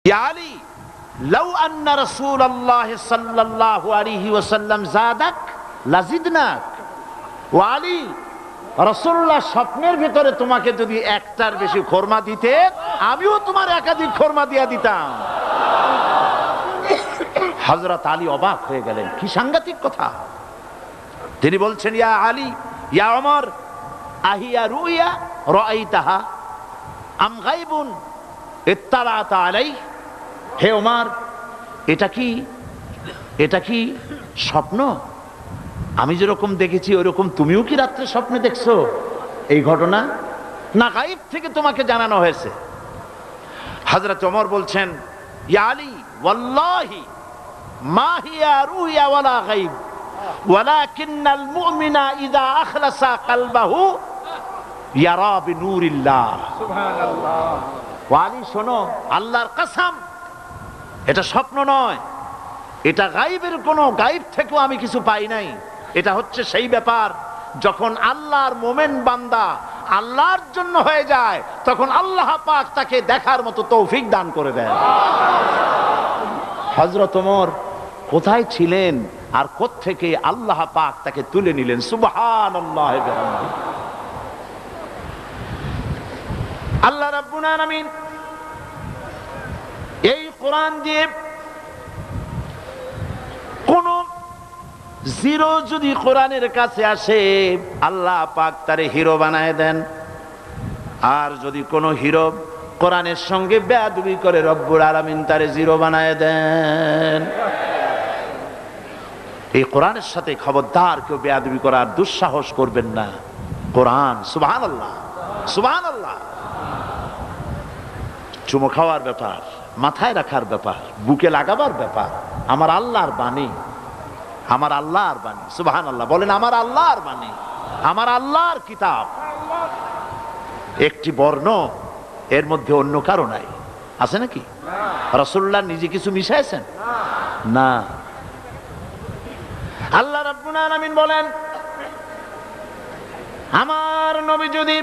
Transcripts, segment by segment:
ইয়া আলী লাউ আন্না রাসূলুল্লাহ সাল্লাল্লাহু আলাইহি ওয়াসাল্লাম যাদাক লাজিদনাক। ও আলী, রাসূলুল্লাহ স্বপ্নের ভিতরে তোমাকে যদি একটার বেশি খোরমা দিতে, আমিও তোমার একাধিক খোরমা দিয়া দিতাম। হযরত আলী অবাক হয়ে গেলেন, কি সাংঘাতিক কথা। তিনি বলছেন, ইয়া আলী ইয়া ওমর আহিয়া রুইয়া রাআইতাহা আম গায়বুন ইত্তালাতা আলাইহি। হে ওমর, এটা কি স্বপ্ন? আমি যেরকম দেখেছি ওইরকম তুমিও কি রাত্রে স্বপ্নে দেখছো এই ঘটনা, না গায়ব থেকে তোমাকে জানানো হয়েছে? হযরত ওমর বলছেন, ইয়া আলী ওয়াল্লাহি মা হিয়া রুইয়া ওয়ালা গায়ব ওয়ালাকিন্নাল মুমিনা ইযা আখলাসা কলবাহু ইয়ারা বিনুরিল্লাহ। সুবহানাল্লাহ। ওয়া আলী শোনো, আল্লাহর কসম, এটা স্বপ্ন নয়, এটা গায়বের কোনো গায়ব থেকেও আমি কিছু পাই নাই। এটা হচ্ছে সেই ব্যাপার, যখন আল্লাহর মোমেন বান্দা আল্লাহর জন্য হয়ে যায়, তখন আল্লাহ পাক তাকে দেখার মতো তৌফিক দান করে দেন। হযরত ওমর কোথায় ছিলেন আর কোত্থেকে আল্লাহ পাক তাকে তুলে নিলেন। সুবহানাল্লাহ। আল্লাহ রাব্বুল আলামিন এই কোরআন দিয়ে কোন জিরো যদি কোরআনের কাছে আসে, আল্লাহ পাক তারে হিরো বানায় দেন। আর যদি কোনো হিরো কোরআনের সঙ্গে বেয়াদবি করে, রব্বুল আলামিন তারে জিরো বানায় দেন। এই কোরআনের সাথে খবরদার কেউ বেয়াদবি করার দুঃসাহস করবেন না। কোরআন, সুবহানাল্লাহ সুবহানাল্লাহ, চুমো খাওয়ার ব্যাপার, মাথায় রাখার ব্যাপার, বুকে লাগাবার ব্যাপার, আমার আল্লাহর বাণী, আমার আল্লাহর বাণী। সুবহানাল্লাহ বলেন, আমার আল্লাহর বাণী, আমার আল্লাহর কিতাব। একটি বর্ণ এর মধ্যে অন্য কারো নাই, আছে নাকি? রাসূলুল্লাহ নিজে কিছু মিশাইছেন? না। আল্লাহ রাব্বুল আলামিন বলেন, আমার নবী যদি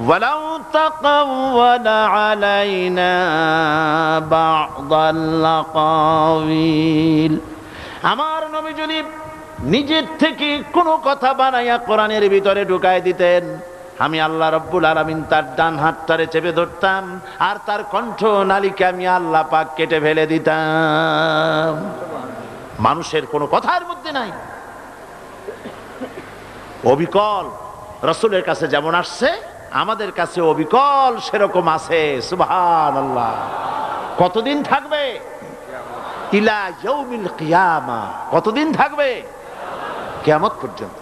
ওয়ালাউ তাকাওয়ালা আলাইনা বা'দাল আকাওয়িল, আমার নবী যদি নিজের থেকে কোনো কথা বানাইয়া কোরআনের ভিতরে ঢুকায় দিতেন, আমি আল্লাহ রাব্বুল আলামিন তার ডান হাতটারে চেপে ধরতাম, আর তার কণ্ঠ নালিকা আমি আল্লাহ পাক কেটে ফেলে দিতাম। মানুষের কোনো কথার মধ্যে নাই অবিকল। রাসূলের কাছে যেমন আসছে, আমাদের কাছে অবিকল সেরকম আছে। সুবহানাল্লাহ। কতদিন থাকবে? ইলা ইয়াউমিল কিয়ামা। কতদিন থাকবে? কিয়ামত পর্যন্ত।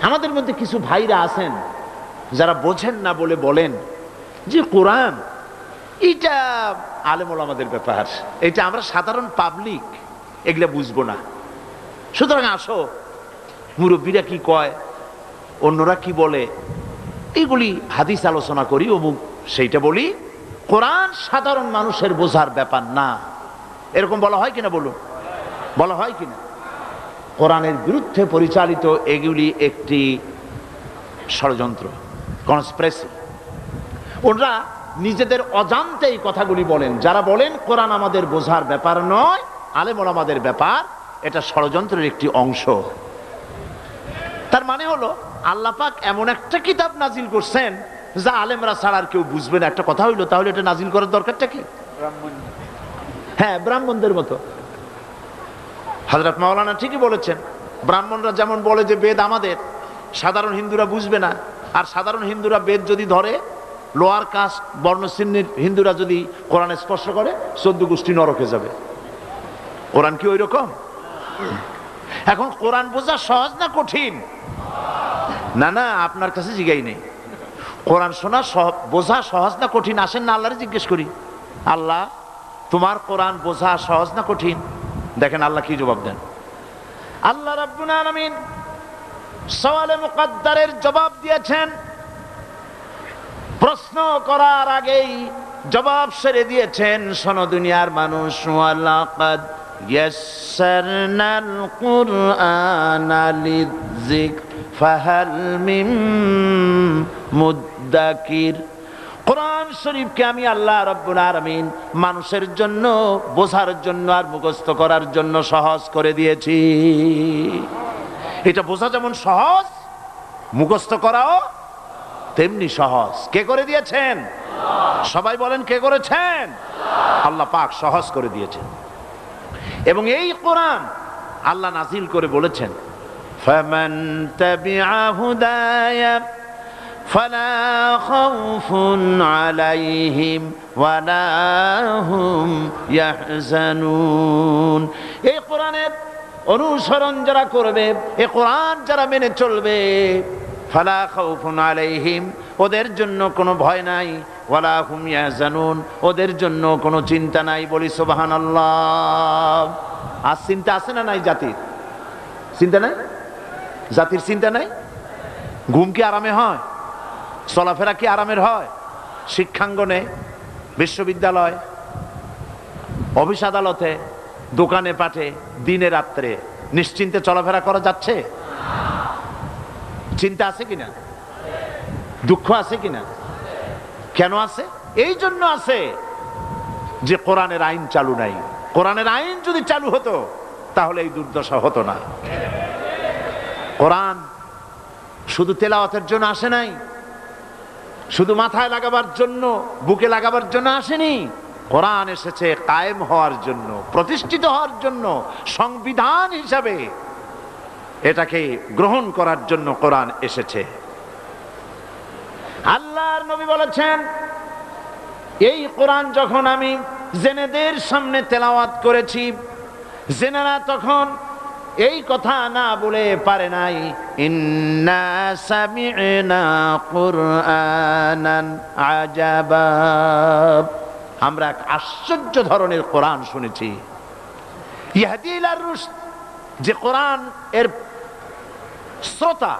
আমাদের মধ্যে কিছু ভাইরা আছেন যারা বোঝেন না বলে বলেন যে কোরআন এটা আলেম ওলামাদের ব্যাপার, এটা আমরা সাধারণ পাবলিক এগুলা বুঝবো না। সুতরাং আসো, মুরব্বীরা কি কয়, অন্যরা কি বলে, এইগুলি হাদিস আলোচনা করি, অমুক সেইটা বলি। কোরআন সাধারণ মানুষের বোঝার ব্যাপার না। এরকম বলা হয় কিনা বলুন? বলা হয় কিনা? কোরআনের বিরুদ্ধে পরিচালিত এগুলি একটি ষড়যন্ত্র, কনস্পিরেসি। ওরা নিজেদের অজান্তে এই কথাগুলি বলেন। যারা বলেন কোরআন আমাদের বোঝার ব্যাপার নয়, আলেম ওলামাদের ব্যাপার, এটা ষড়যন্ত্রের একটি অংশ। তার মানে হলো আল্লাহ পাক এমন একটা কিতাব নাজিল করছেন যা আলেমরা ছাড়া আর কেউ বুঝবে না। একটা কথা হইলো, তাহলে এটা নাজিল করার দরকারটা কি? হ্যাঁ, ব্রাহ্মণদের মতো। হযরত মাওলানা ঠিকই বলেছেন, ব্রাহ্মণরা যেমন বলে যে বেদ আমাদের, সাধারণ হিন্দুরা বুঝবে না। আর সাধারণ হিন্দুরা বেদ যদি ধরে, লোয়ার কাস্ট বর্ণশ্রেণীর হিন্দুরা যদি কোরআনে স্পর্শ করে, 14 গোষ্ঠী নরকে যাবে। কোরআন কি ওই রকম? এখন কোরআন বোঝা সহজ না কঠিন? না না, আপনার কাছে জিজ্ঞাই নেই। কোরআন শোনা বোঝা সহজ না কঠিন? আসেন না আল্লাহরে জিজ্ঞেস করি, আল্লাহ তোমার কোরআন বোঝা সহজ না কঠিন? দেখেন আল্লাহ কি জবাব দেন। আল্লাহ রাব্বুল আলামিন সওয়ালে মুকদ্দারের জবাব দিয়েছেন। প্রশ্ন করার আগেই জবাব সেরে দিয়েছেন। শোনো দুনিয়ার মানুষ, ওয়ালাকাদ ইয়াসসারনাল কুরআনা লিযিকর ফাহাল মিন মুদ্দাকির। কোরআন শরীফকে আমি আল্লাহ রাব্বুল আলামিন মানুষের জন্য বোঝার জন্য আর মুখস্থ করার জন্য সহজ করে দিয়েছি। এটা বোঝা যেমন সহজ, মুখস্থ করাও তেমনি সহজ। কে করে দিয়েছেন? সবাই বলেন, কে করেছেন? আল্লাহ পাক সহজ করে দিয়েছেন। এবং এই কোরআন আল্লাহ নাজিল করে বলেছেন, ফামান তাবিআ হুদায়া ফালা খাউফুন আলাইহিম ওয়ালা হুম ইয়াহজানুন। এই কোরআনের অনুসরণ যারা করবে, এই কোরআন যারা মেনে চলবে, ফালা খাউফুন আলাইহিম, ওদের জন্য কোনো ভয় নাই, ওয়ালা হুম ইয়াহজানুন, ওদের জন্য কোনো চিন্তা নাই। বলি সুবহানাল্লাহ। আর চিন্তা আছে না নাই? জাতির চিন্তা নাই? জাতির চিন্তা নাই? ঘুম কি আরামে হয়? চলাফেরা কি আরামের হয়? শিক্ষাঙ্গনে, বিশ্ববিদ্যালয়, অফিস আদালতে, দোকানে পাঠে, দিনে রাত্রে নিশ্চিন্তে চলাফেরা করা যাচ্ছে? চিন্তা আছে কিনা? দুঃখ আছে কিনা? কেন আছে? এই জন্য আছে যে কোরআনের আইন চালু নাই। কোরআনের আইন যদি চালু হতো তাহলে এই দুর্দশা হতো না। কোরআন শুধু তেলাওয়াতের জন্য আসে নাই, শুধু মাথায় লাগাবার জন্য, বুকে লাগাবার জন্য আসেনি। কোরআন এসেছে কায়েম হওয়ার জন্য, প্রতিষ্ঠিত হওয়ার জন্য, সংবিধান হিসাবে এটাকে গ্রহণ করার জন্য কোরআন এসেছে। আল্লাহর নবী বলেছেন, এই কোরআন যখন আমি জেনেদের সামনে তেলাওয়াত করেছি, জেনেরা তখন এই কথা না বলে পারে নাই, ইন্না সামি'না কুরআনান আজাবা, আমরা এক আশ্চর্য ধরনের কোরআন শুনেছি। ইয়াহদি ইলার রুশদ, যে কোরআন এর শ্রোতা,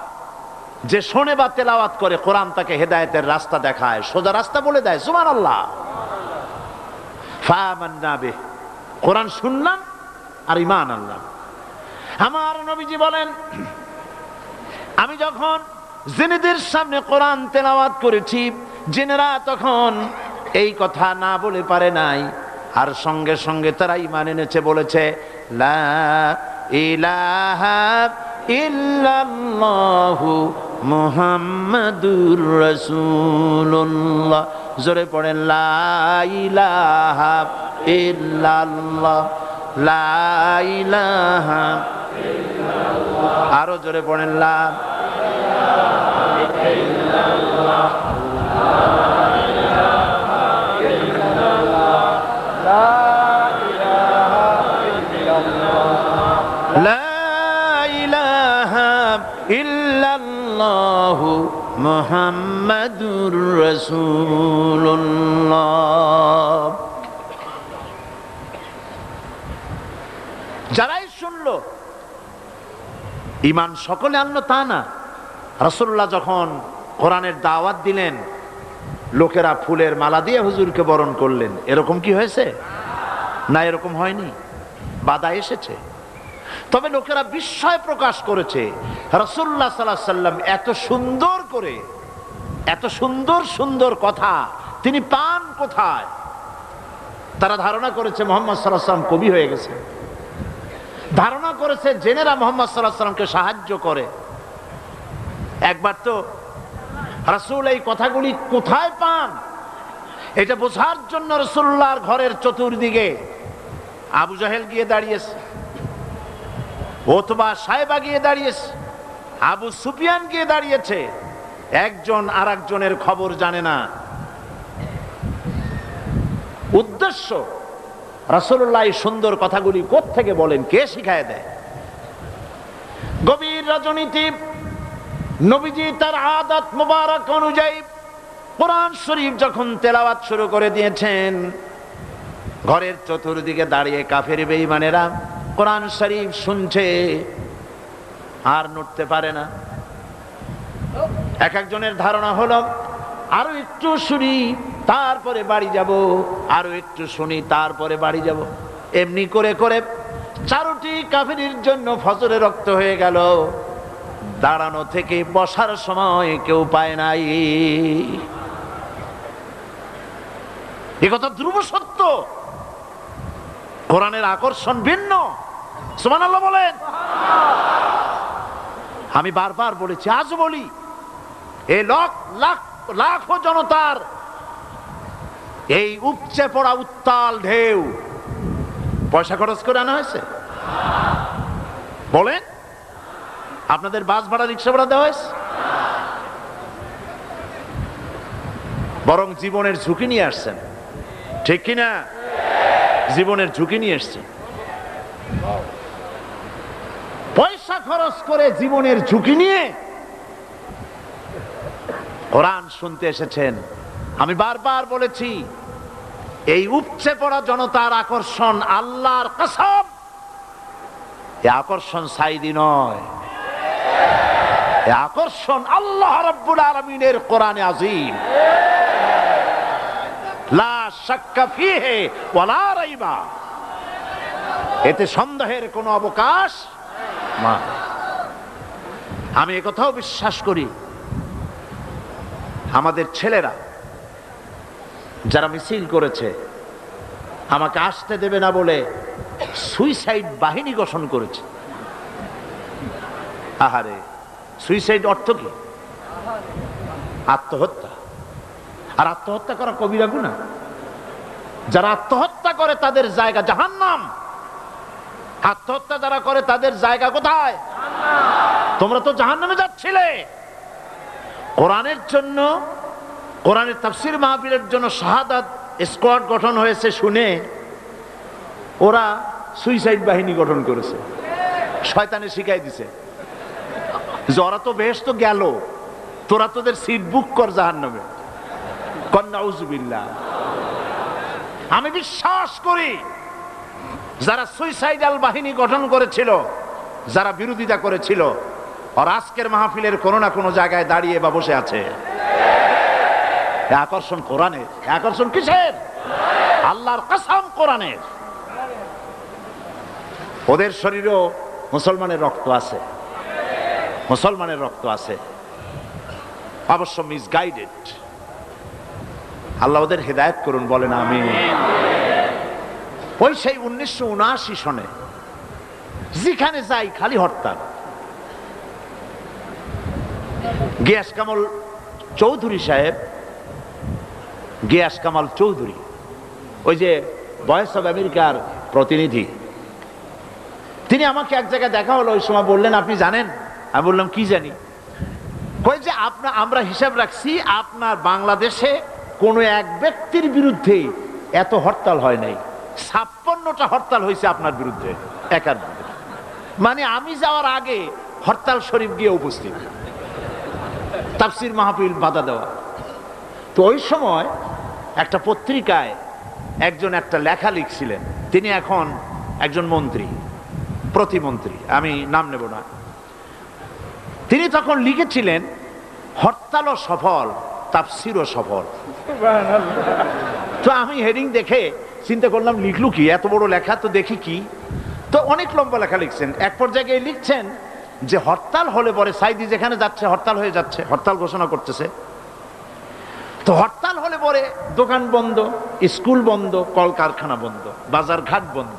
যে শোনে বা তেলাওয়াত করে, কোরআন তাকে হেদায়েতের রাস্তা দেখায়, সোজা রাস্তা বলে দেয়। সুবহানাল্লাহ। ফাআমান্না বিহি, কোরআন শুনলাম আর ঈমান আনলাম। আমার নবীজি বলেন, আমি যখন জেনেদের সামনে কোরআন তেলাওয়াত করেছি, জেনেরা তখন এই কথা না বলে পারে নাই, আর সঙ্গে সঙ্গে তারা ঈমান এনেছে, বলেছে লা ইলাহা ইল্লাল্লাহু মুহাম্মাদুর রাসূলুল্লাহ। জোরে পড়েন, লা ইলাহা ইল্লাল্লাহ, লা ইলাহা ইল্লাল্লাহ। আরো জোরে পড়েন, লা ইলাহা ইল্লাল্লাহ, মুহাম্মাদুর রাসূলুল্লাহ। যারাই শুনলো ঈমান সকলে আনলো তা না। রাসূলুল্লাহ যখন কোরআনের দাওয়াত দিলেন, লোকেরা ফুলের মালা দিয়ে হুজুরকে বরণ করলেন। এরকম কি হয়েছে? না, এরকম হয়নি। বাধা এসেছে, তবে লোকেরা বিস্ময় প্রকাশ করেছে। রাসূলুল্লাহ সাল্লাল্লাহু আলাইহি সাল্লাম এত সুন্দর করে, এত সুন্দর সুন্দর কথা তিনি পান কোথায়? তারা ধারণা করেছে মুহাম্মদ সাল্লাল্লাহু আলাইহি সাল্লাম কবি হয়ে গেছে, ধারণা করেছে জেনেরা মুহাম্মদ সাল্লাল্লাহু আলাইহি সাল্লামকে সাহায্য করে। একবার তো রাসূল এই কথাগুলি কোথায় পান এটা বোঝার জন্য রাসূলুল্লাহর ঘরের চতুর্দিকে আবু জাহেল গিয়ে দাঁড়িয়েছে, ওতবা সাহেবা গিয়ে দাঁড়িয়েছে, আবু সুফিয়ান গিয়ে দাঁড়িয়েছে। একজন আর একজনের খবর জানে না। উদ্দেশ্য, রাসূলুল্লাহ এই সুন্দর কথাগুলি কোত্থেকে বলেন, কে শিখায় দেয়? গভীর রজনীতে নবীজি তার আদত মুবারক অনুযায়ী কোরআন শরীফ যখন তেলাওয়াত শুরু করে দিয়েছেন, ঘরের চতুর্দিকে দাঁড়িয়ে কাফের বেঈমানেরা কোরআন শরীফ শুনছে আর নড়তে পারে না। এক একজনের ধারণা হলো আরো একটু শুনি তারপরে বাড়ি যাব, আরো একটু শুনি তারপরে বাড়ি যাব। এমনি করে করে চারটি কাফেরের জন্য ফজরে রক্ত হয়ে গেল। দাঁড়ানো থেকে বসার সময় কেউ পায় নাই। এ কথা ধ্রুব সত্য। কোরআনের আকর্ষণ ভিন্ন। সুবহানাল্লাহ বলেন। আমি বারবার বলেছি, আজ বলি, এই লাখো জনতার এই উপচে পড়া উত্তাল ঢেউ পয়সা খরচ করে আনা হয়েছে? বলেন, আপনাদের বাস ভাড়া, রিক্সা ভাড়া দেওয়া হয়েছে? বরং জীবনের ঝুঁকি নিয়ে আসছেন, ঠিক কিনা? জীবনের ঝুঁকি নিয়ে এসছেন, পয়সা খরচ করে জীবনের ঝুঁকি নিয়ে কোরআন শুনতে এসেছেন। আমি বারবার বলেছি, এই উপচে পড়া জনতার আকর্ষণ, আল্লাহর কসম, এই আকর্ষণ সাইদি নয়, এই আকর্ষণ আল্লাহ রাব্বুল আলামিনের কোরআনে আযীম। লা শাক্কা ফীহি ওয়ালা রাইবা, এতে সন্দেহের কোনো অবকাশ না। আমি একথাও বিশ্বাস করি, আমাদের ছেলেরা যারা মিছিল করেছে, আমাকে আসতে দেবে না বলে সুইসাইড বাহিনী গঠন করেছে। আহারে, সুইসাইড অর্থ কি? আত্মহত্যা। আর আত্মহত্যা করা কবিরা গুনাহ। যারা আত্মহত্যা করে তাদের জায়গা জাহান্নাম। আত্মহত্যা যারা করে তাদের জায়গা কোথায়? তোমরা তো জাহান্নামে যাচ্ছিলে। কোরআনের জন্য, কোরআনের তাফসীর মাহফিলের জন্য শাহাদাত স্কোয়াড গঠন হয়েছে শুনে ওরা সুইসাইড বাহিনী গঠন করেছে। শয়তানে শিখাই দিছে যে ওরা তো বেহেশত গেল, তোরা তোদের সিট বুক কর জাহান্নামে। নাউযুবিল্লাহ। আমি বিশ্বাস করি, যারা সুইসাইডাল বাহিনী গঠন করেছিল, যারা বিরোধিতা করেছিল, আর আজকের মাহফিলের কোনো না কোনো জায়গায় দাঁড়িয়ে বা বসে আছে। আকর্ষণ কোরআনের। আকর্ষণ কিসের? আল্লাহর কসম, কোরআনের। ওদের শরীরেও মুসলমানের রক্ত আছে, মুসলমানের রক্ত আছে, অবশ্য মিসগাইডেড। আল্লাহ ওদের হেদায়েত করুন, বলেন আমিন। ওই সেই 1979 সনে যেখানে যাই খালি হরতাল। গিয়াস কামাল চৌধুরী সাহেব, গিয়াস কামাল চৌধুরী, ওই যে ভয়েস অফ আমেরিকার প্রতিনিধি, তিনি আমাকে এক জায়গায় দেখা হলো। ওই সময় বললেন, আপনি জানেন? আমি বললাম, কি জানি? কই যে আমরা হিসাব রাখছি, আপনার বাংলাদেশে কোনো এক ব্যক্তির বিরুদ্ধে এত হরতাল হয় নাই। 56টা হরতাল হয়েছে আপনার বিরুদ্ধে, একার বিরুদ্ধে। মানে আমি যাওয়ার আগে হরতাল শরীফ গিয়ে উপস্থিত, তাফসীর মাহফিল বাধা দেওয়া। তো ওই সময় একটা পত্রিকায় একজন একটা লেখা লিখছিলেন। তিনি এখন একজন মন্ত্রী, প্রতিমন্ত্রী, আমি নাম নেব না। তিনি তখন লিখেছিলেন, হরতালও সফল, তাফসীরও সফল। তো আমি হেডিং দেখে চিন্তা করলাম, লিখলু কি? এত বড় লেখা, তো দেখি কি। তো অনেক লম্বা লেখা লিখছেন। এক পর্যায়ে লিখছেন যে হরতাল হলে পরে সাইদি যেখানে যাচ্ছে হরতাল হয়ে যাচ্ছে, হরতাল ঘোষণা করতেছে। তো হরতাল হলে পরে দোকান বন্ধ, স্কুল বন্ধ, কলকারখানা বন্ধ, বাজার ঘাট বন্ধ।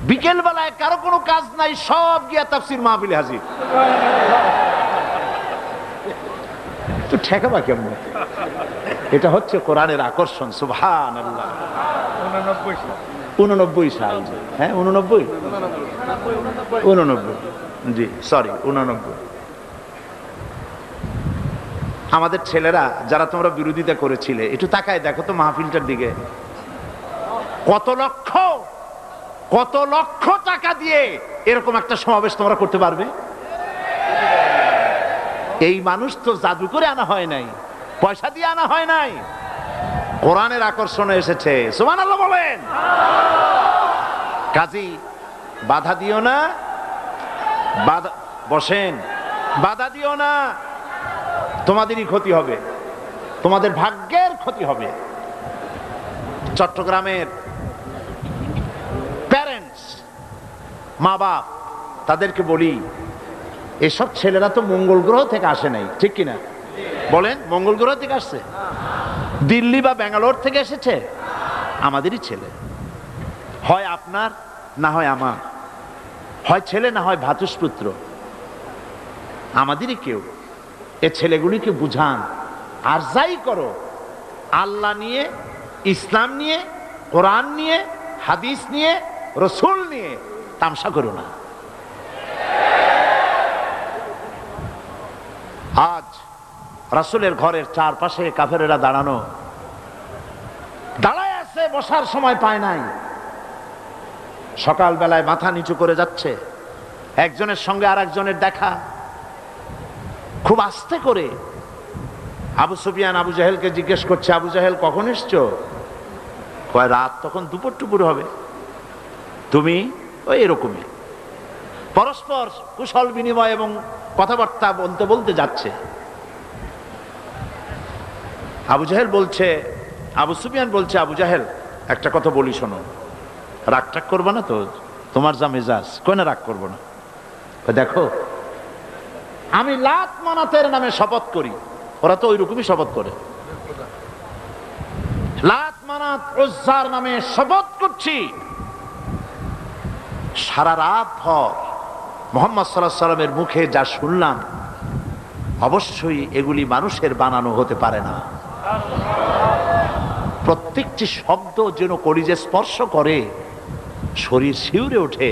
বিকেল বেলায় কারো কোনো কাজ নাই, সব গিয়া তাফসীর মাহফিলে হাজির। তো ঠেকাবা কেমন? এটা হচ্ছে কোরআনের আকর্ষণ। সুবহানাল্লাহ। 89 সাল। হ্যাঁ, 89, জি সরি, 89। আমাদের ছেলেরা যারা তোমরা বিরোধিতা করেছিলে, একটু তাকায় দেখো তো মাহফিলটার দিকে। কত লক্ষ টাকা দিয়ে এরকম একটা সমাবেশ তোমরা করতে পারবে? এই মানুষ তো জাদু করে আনা হয় নাই, পয়সা দিয়ে আনা হয় নাই, কোরআনের আকর্ষণে এসেছে। সুবহানাল্লাহ বলেন। কাজী বাধা দিও না, বসেন, বাধা দিও না, তোমাদেরই ক্ষতি হবে, তোমাদের ভাগ্যের ক্ষতি হবে। চট্টগ্রামের প্যারেন্টস, মা বাপ, তাদেরকে বলি, এসব ছেলেরা তো মঙ্গল গ্রহ থেকে আসে নাই, ঠিক কিনা? বলেন, মঙ্গল গ্রহ থেকে আসছে? দিল্লি বা ব্যাঙ্গালোর থেকে এসেছে, আমাদেরই ছেলে। হয় আপনার না হয় আমার, হয় ছেলে না হয় ভ্রাতুষ্পুত্র, আমাদেরই কেউ। এ ছেলেগুলিকে বুঝান, আর যাই করো আল্লাহ নিয়ে, ইসলাম নিয়ে, কোরআন নিয়ে, হাদিস নিয়ে, রসুল নিয়ে তামসা করো না। আজ রাসূলের ঘরের চারপাশে কাফেরেরা দাঁড়ানো, দাঁড়ায় আছে, বসার সময় পায় নাই। সকাল বেলায় মাথা নিচু করে যাচ্ছে, একজনের সঙ্গে আর একজনের দেখা, খুব আস্তে করে। আবু সুফিয়ান আবু জাহেলকে জিজ্ঞেস করছে, আবু জাহেল কখন এসছো? কয় রাত তখন দুপুর টুপুর হবে। তুমি? ওই এরকমই। পরস্পর কুশল বিনিময় এবং কথাবার্তা বলতে বলতে যাচ্ছে। আবু জাহেল বলছে, আবু সুফিয়ান বলছে, আবু জাহেল একটা কথা বলি শোনো, রাগ টাগ করবে না তো? তোমার যা মেজাজ। কই না রাগ করবো না। দেখো আমি লাত মানাতের নামে শপথ করি, ওরা তো ওইরকমই শপথ করে। লাত মানাত উজ্জার নামে শপথ করছি, সারা রাত ভর মুহাম্মদ সাল্লাল্লাহু আলাইহি সাল্লামের মুখে যা শুনলাম, অবশ্যই এগুলি মানুষের বানানো হতে পারে না। প্রত্যেকটি শব্দ যেন কলিজে স্পর্শ করে, শরীর শিউরে ওঠে।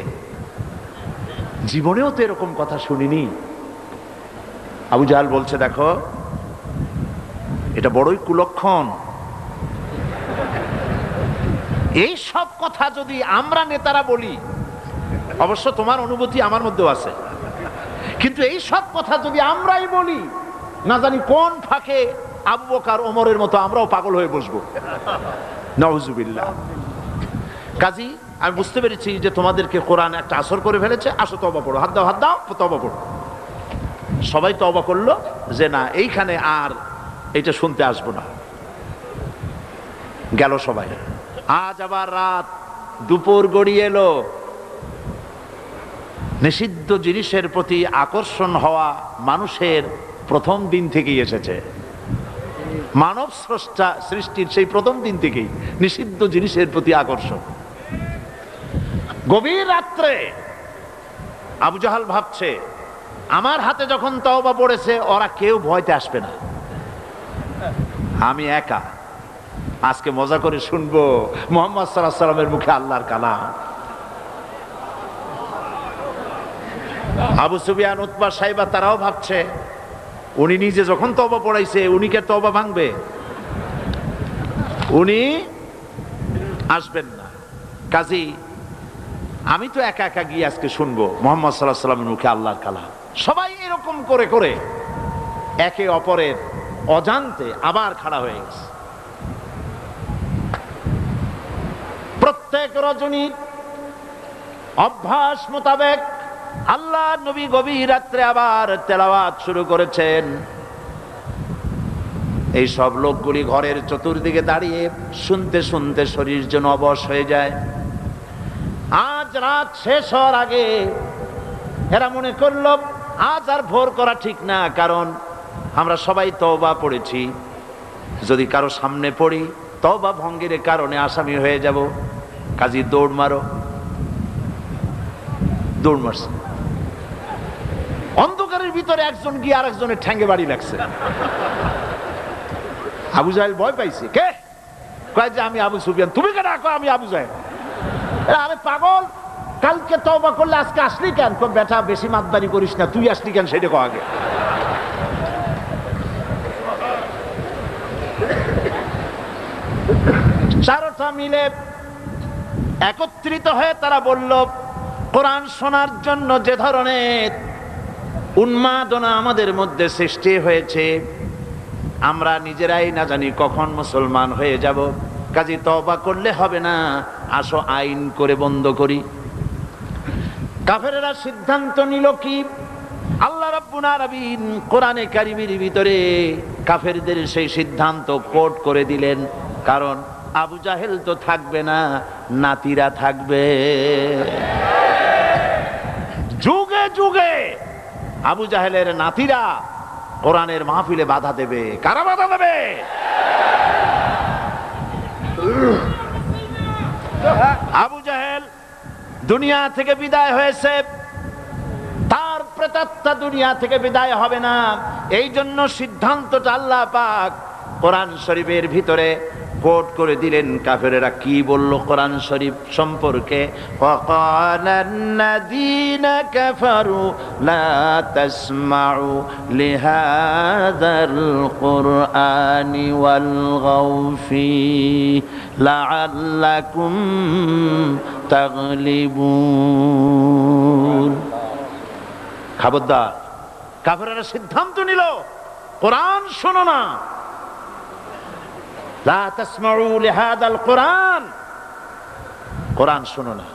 জীবনেও তো এরকম কথা শুনিনি। আবু জাহেল বলছে, দেখো এটা বড়ই কুলক্ষণ। এই সব কথা যদি আমরা নেতারা বলি, অবশ্য তোমার অনুভূতি আমার মধ্যেও আছে, কিন্তু এই সব কথা যদি আমরাই বলি, না জানি কোন ফাঁকে আবু বকর ওমরের মতো আমরাও পাগল হয়ে বসবো। নাউজুবিল্লাহ। কাজী আমি বুঝতে পেরেছি যে তোমাদেরকে কোরআন একটা আসর করে ফেলেছে, আসো তওবা পড়ো, হাত দাও হাত দাও, তওবা পড়ো। সবাই তওবা করলো যে না, এইখানে আর এটা শুনতে আসবো না। গেল সবাই। আজ আবার রাত, দুপুর গড়িয়ে এলো। নিষিদ্ধ জিনিসের প্রতি আকর্ষণ হওয়া মানুষের প্রথম দিন থেকেই এসেছে। মানব স্রষ্টা সৃষ্টির সেই প্রথম দিন থেকেই নিষিদ্ধ জিনিসের প্রতি আকর্ষণ। গভীর রাত্রে আবু জাহাল ভাবছে, আমার হাতে যখন তওবা পড়েছে, ওরা কেউ ভয়তে আসবে না, আমি একা। আজকে মজা করে শুনবো মুহাম্মদ সাল্লাল্লাহু আলাইহি সাল্লামের মুখে আল্লাহর কালাম। আবু সুফিয়ান, উতবা, সাইবা তারাও ভাবছে, উনি নিজে যখন তওবা পড়াইছে, উনি কে তওবা ভাঙবে? উনি আসবেন না। কাজী আমি তো একা একা গিয়ে আজকে শুনবো মুহাম্মদ সাল্লাল্লাহু আলাইহি সাল্লামের মুখে আল্লাহর কালাম। সবাই এরকম করে করে একে অপরের অজান্তে আবার খাড়া হয়ে গেছে। প্রত্যেক রজনীর অভ্যাস মোতাবেক আল্লাহ নবী গভীর রাত্রে আবার তেলাওয়াত শুরু করেছেন। এই সব লোকগুলি ঘরের চতুর্দিকে দাঁড়িয়ে শুনতে শুনতে শরীর যেন অবশ হয়ে যায়। আজ রাত শেষ হওয়ার আগে এরা মনে করল আজ আর ভোর করা ঠিক না, কারণ আমরা সবাই তওবা পড়েছি। যদি কারো সামনে পড়ি, তওবা ভঙ্গের কারণে আসামি হয়ে যাব। কাজী দৌড় মারো। দৌড় মারছে। অন্ধকারের ভিতরে একজন গিয়ে আরেকজনের ঠ্যাঙ্গে বাড়ি লাগছে। আবু জাহেল ভয় পাইছে। কে? কয় যে আমি আবু সুফিয়ান। তুমি কে ডাকো? আমি আবু জাহেল। আরে পাগল, কালকে তওবা করলে আজকে আসলি কেন? বেটা বেশি মাতবারি করিস না, তুই আসলি কেন সেটা কো আগে। চারটা মিলে একত্রিত হয়ে তারা বলল, কোরআন শোনার জন্য যে ধরনের উন্মাদনা আমাদের মধ্যে সৃষ্টি হয়েছে, আমরা নিজেরাই না জানি কখন মুসলমান হয়ে যাব। কাজী তওবা করলে হবে না, আসো আইন করে বন্ধ করি। কাফেরেরা সিদ্ধান্ত নিল কি? আল্লাহ রাব্বুল আলামিন কোরআনে কারীমের ভিতরে কাফেরদের সেই সিদ্ধান্ত কোট করে দিলেন। কারণ আবু জাহেল তো থাকবে না, নাতিরা থাকবে। যুগে যুগে আবু জাহেলের নাতিরা কোরআনের মাহফিলে বাধা দেবে। কারা বাধা দেবে? দুনিয়া থেকে বিদায় হয়েছে, তার প্রেতাত্মা দুনিয়া থেকে বিদায় হবে না। এই জন্য সিদ্ধান্তটা আল্লাহ পাক কোরআন শরীফের ভিতরে কোট করে দিলেন। কাফেরেরা কি বলল কোরআন শরীফ সম্পর্কে? ওয়াকালান্নাযীনা কাফারু লা তাসমাউ লিহাযাল কুরআনি ওয়ালগাউ ফীহি লাআল্লাকুম তাগলিবুন। খবরদার, কাফেররা সিদ্ধান্ত নিল কোরআন শোনো না, লা তাসমাউ লিহাযাল কুরআন, কোরআন শোনো না,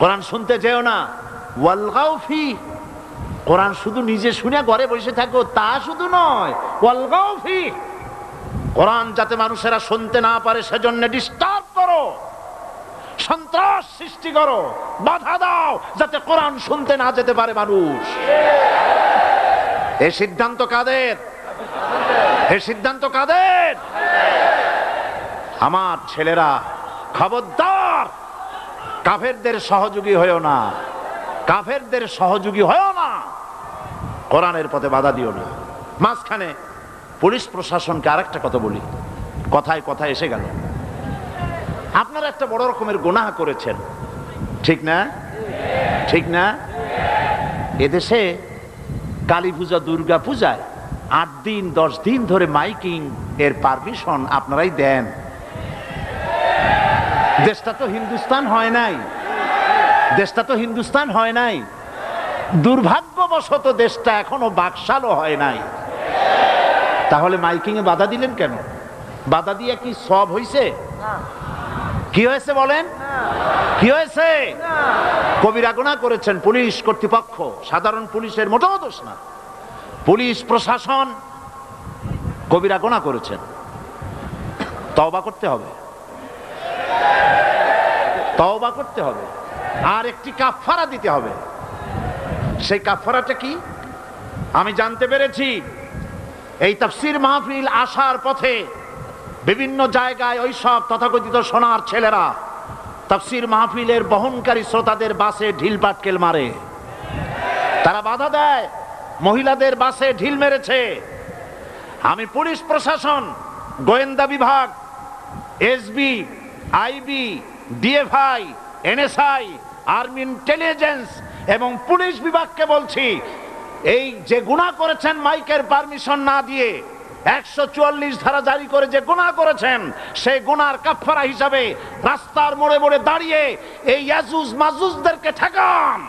কোরআন শুনতে যেও না। ওয়ালগাউ ফি, কোরআন শুধু নিজে শুনে ঘরে বসে থাকো তা শুধু নয়, ওয়ালগাউ ফি, কোরআন যাতে মানুষেরা শুনতে না পারে সেজন্য ডিস্টার্ব করো, সন্ত্রাস সৃষ্টি করো, বাধা দাও যাতে কোরআন শুনতে না যেতে পারে মানুষ। এই সিদ্ধান্ত কাদের? এই সিদ্ধান্ত কাদের? আমার ছেলেরা খবরদার, কাফেরদের সহযোগী হয়েও না, কাফেরদের সহযোগী হয়েও না, কোরআনের পথে বাধা দিও না। মাঝখানে পুলিশ প্রশাসনকে আরেকটা কথা বলি, কথায় কথায় এসে গেল। আপনারা একটা বড় রকমের গুনাহ করেছেন, ঠিক না? ঠিক না? এদেশে কালী পূজা, দুর্গা পূজায় 8 দিন 10 দিন ধরে মাইকিং এর পারমিশন আপনারাই দেন। দেশটা তো হিন্দুস্তান হয় নাই, দেশটা তো হিন্দুস্তান হয় নাই, দুর্ভাগ্যবশত দেশটা এখনো বাকশালও হয় নাই। তাহলে মাইকিং এ বাধা দিলেন কেন? বাধা দিয়ে কি সব হইছে? কি হয়েছে বলেন? কি হয়েছে? কবিরা গুনাহ করেছেন পুলিশ কর্তৃপক্ষ, সাধারণ পুলিশের মোটেও দোষ না, পুলিশ প্রশাসন কবিরা গুনাহ করেছেন। তওবা করতে হবে, তওবা করতে হবে, আর একটি কাফারা দিতে হবে। সেই কাফারাটা কি? আমি জানতে পেরেছি এই তাফসীর মাহফিল আসার পথে বিভিন্ন জায়গায় ওই সব তথাকথিত সোনার ছেলেরা তাফসীর মাহফিলের বহনকারী শ্রোতাদের বাসে ঢিল পাটকেল মারে, তারা বাধা দেয়, মহিলাদের বাসে ঢিল মেরেছে। আমি পুলিশ প্রশাসন, গোয়েন্দা বিভাগ, SB, IB, DFI, NSI, army intelligence এবং পুলিশ বিভাগকে বলছি, এই যে গুনাহ করেছেন মাইকের পারমিশন না দিয়ে 144 ধারা জারি করে যে গুনাহ করেছেন, সেই গুনার কাফারা হিসাবে রাস্তার মোড়ে মোড়ে দাঁড়িয়ে এই ইয়াজুজ মাজুজদেরকে ঠেকান।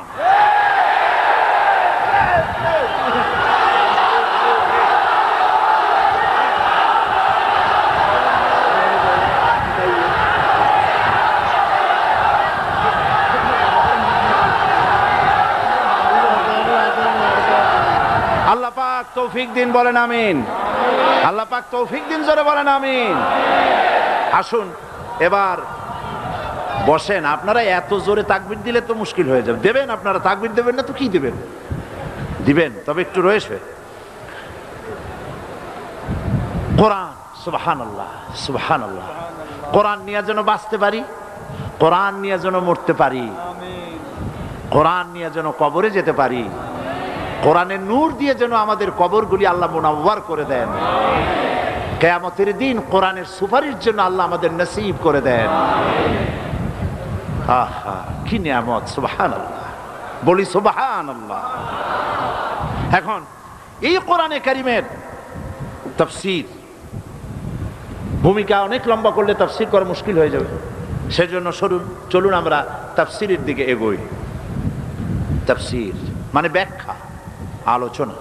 আল্লাহ পাক তৌফিক দিন, বলেন আমিন। আল্লাহ পাক তৌফিক দিন, জোরে বলেন আমিন। আসুন এবার বসেন। আপনারা এত জোরে তাকবীর দিলে তো মুশকিল হয়ে যাবে। দেবেন আপনারা তাকবীর, দেবেন না তো কি দেবেন? দিবেন, তবে একটু রয়েছে। কোরআন, সুবহানাল্লাহ সুবহানাল্লাহ, কোরআন নিয়ে যেন বাঁচতে পারি, কোরআন নিয়ে যেন মরতে পারি, কোরআন নিয়ে যেন কবরে যেতে পারি, কোরআনের নূর দিয়ে যেন আমাদের কবরগুলি আল্লাহ মুনাওয়ার করে দেন, কিয়ামতের দিন কোরআনের সুপারিশ জন্য আল্লাহ আমাদের নসিব করে দেন। আহা কি নিয়ামত, সুবহানাল্লাহ, বলি সুবহানাল্লাহ। এখন এই কোরআনে কারীমের তাফসীর ভূমিকা অনেক লম্বা করলে তাফসীর করা মুশকিল হয়ে যাবে, সেজন্য চলুন আমরা তাফসীরের দিকে এগোই। তাফসীর মানে ব্যাখ্যা, আলোচনা।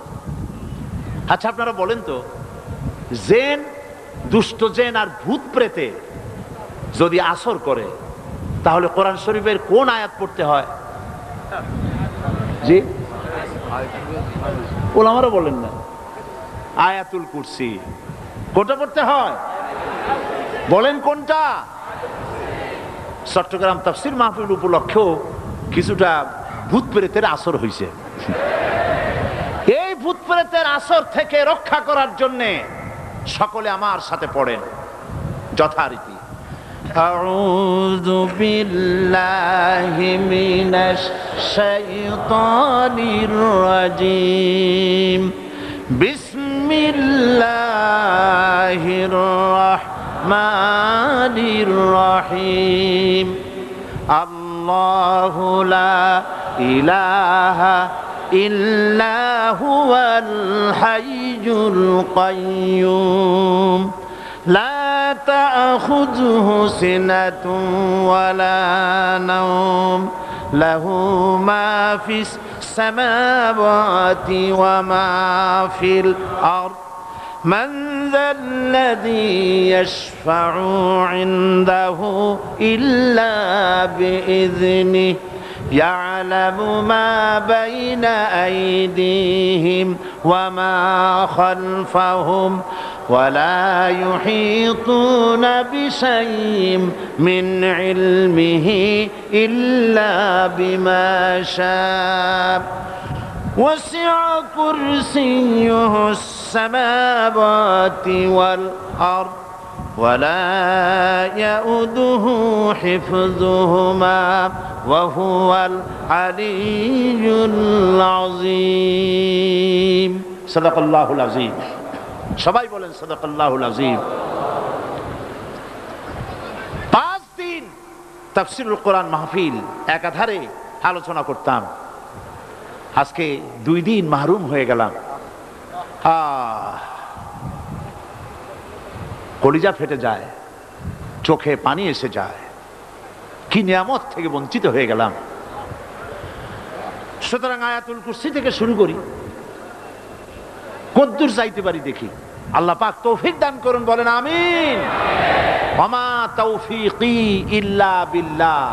আচ্ছা আপনারা বলেন তো, জেন, দুষ্ট জেন আর ভূত প্রেতে যদি আসর করে তাহলে কোরআন শরীফের কোন আয়াত পড়তে হয়? জি ওলামারা বলেন না, আয়াতুল কুরসি। কোনটা পড়তে হয় বলেন? কোনটা? চট্টগ্রাম তাফসীর মাহফিল উপলক্ষেও কিছুটা ভূত প্রেতের আসর হয়েছে। এই ভূত প্রেতের আসর থেকে রক্ষা করার জন্য সকলে আমার সাথে পড়েন যথারীতি। أعوذ بالله من الشيطان الرجيم بسم الله الرحمن الرحيم الله لا إله إلا هو الحي القيوم لا تأخذه سنة ولا نوم له ما في السماوات وما في الأرض من ذا الذي يشفع عنده إلا بإذنه يعلم ما بين أيديهم وما خلفهم ولا يحيطون بشيء من علمه إلا بما شاء وسع كرسيه السماوات والأرض ولا يؤوده حفظهما وهو العلي العظيم صدق الله العظيم সবাই বলেন সাদাকাল্লাহুল আযীম। 5 দিন তাফসীরুল কোরআন মাহফিল একাধারে আলোচনা করতাম, আজকে 2 দিন মাহরুম হয়ে গেলাম। কলিজা ফেটে যায়, চোখে পানি এসে যায়, কি নিয়ামত থেকে বঞ্চিত হয়ে গেলাম। সুতরাং আয়াতুল কুরসি থেকে শুরু করি, কদ্দুর যাইতে পারি দেখি। আল্লাহ পাক তৌফিক দান করুন, বলেন আমিন। ওয়ামা তাওফীকি ইল্লা বিল্লাহ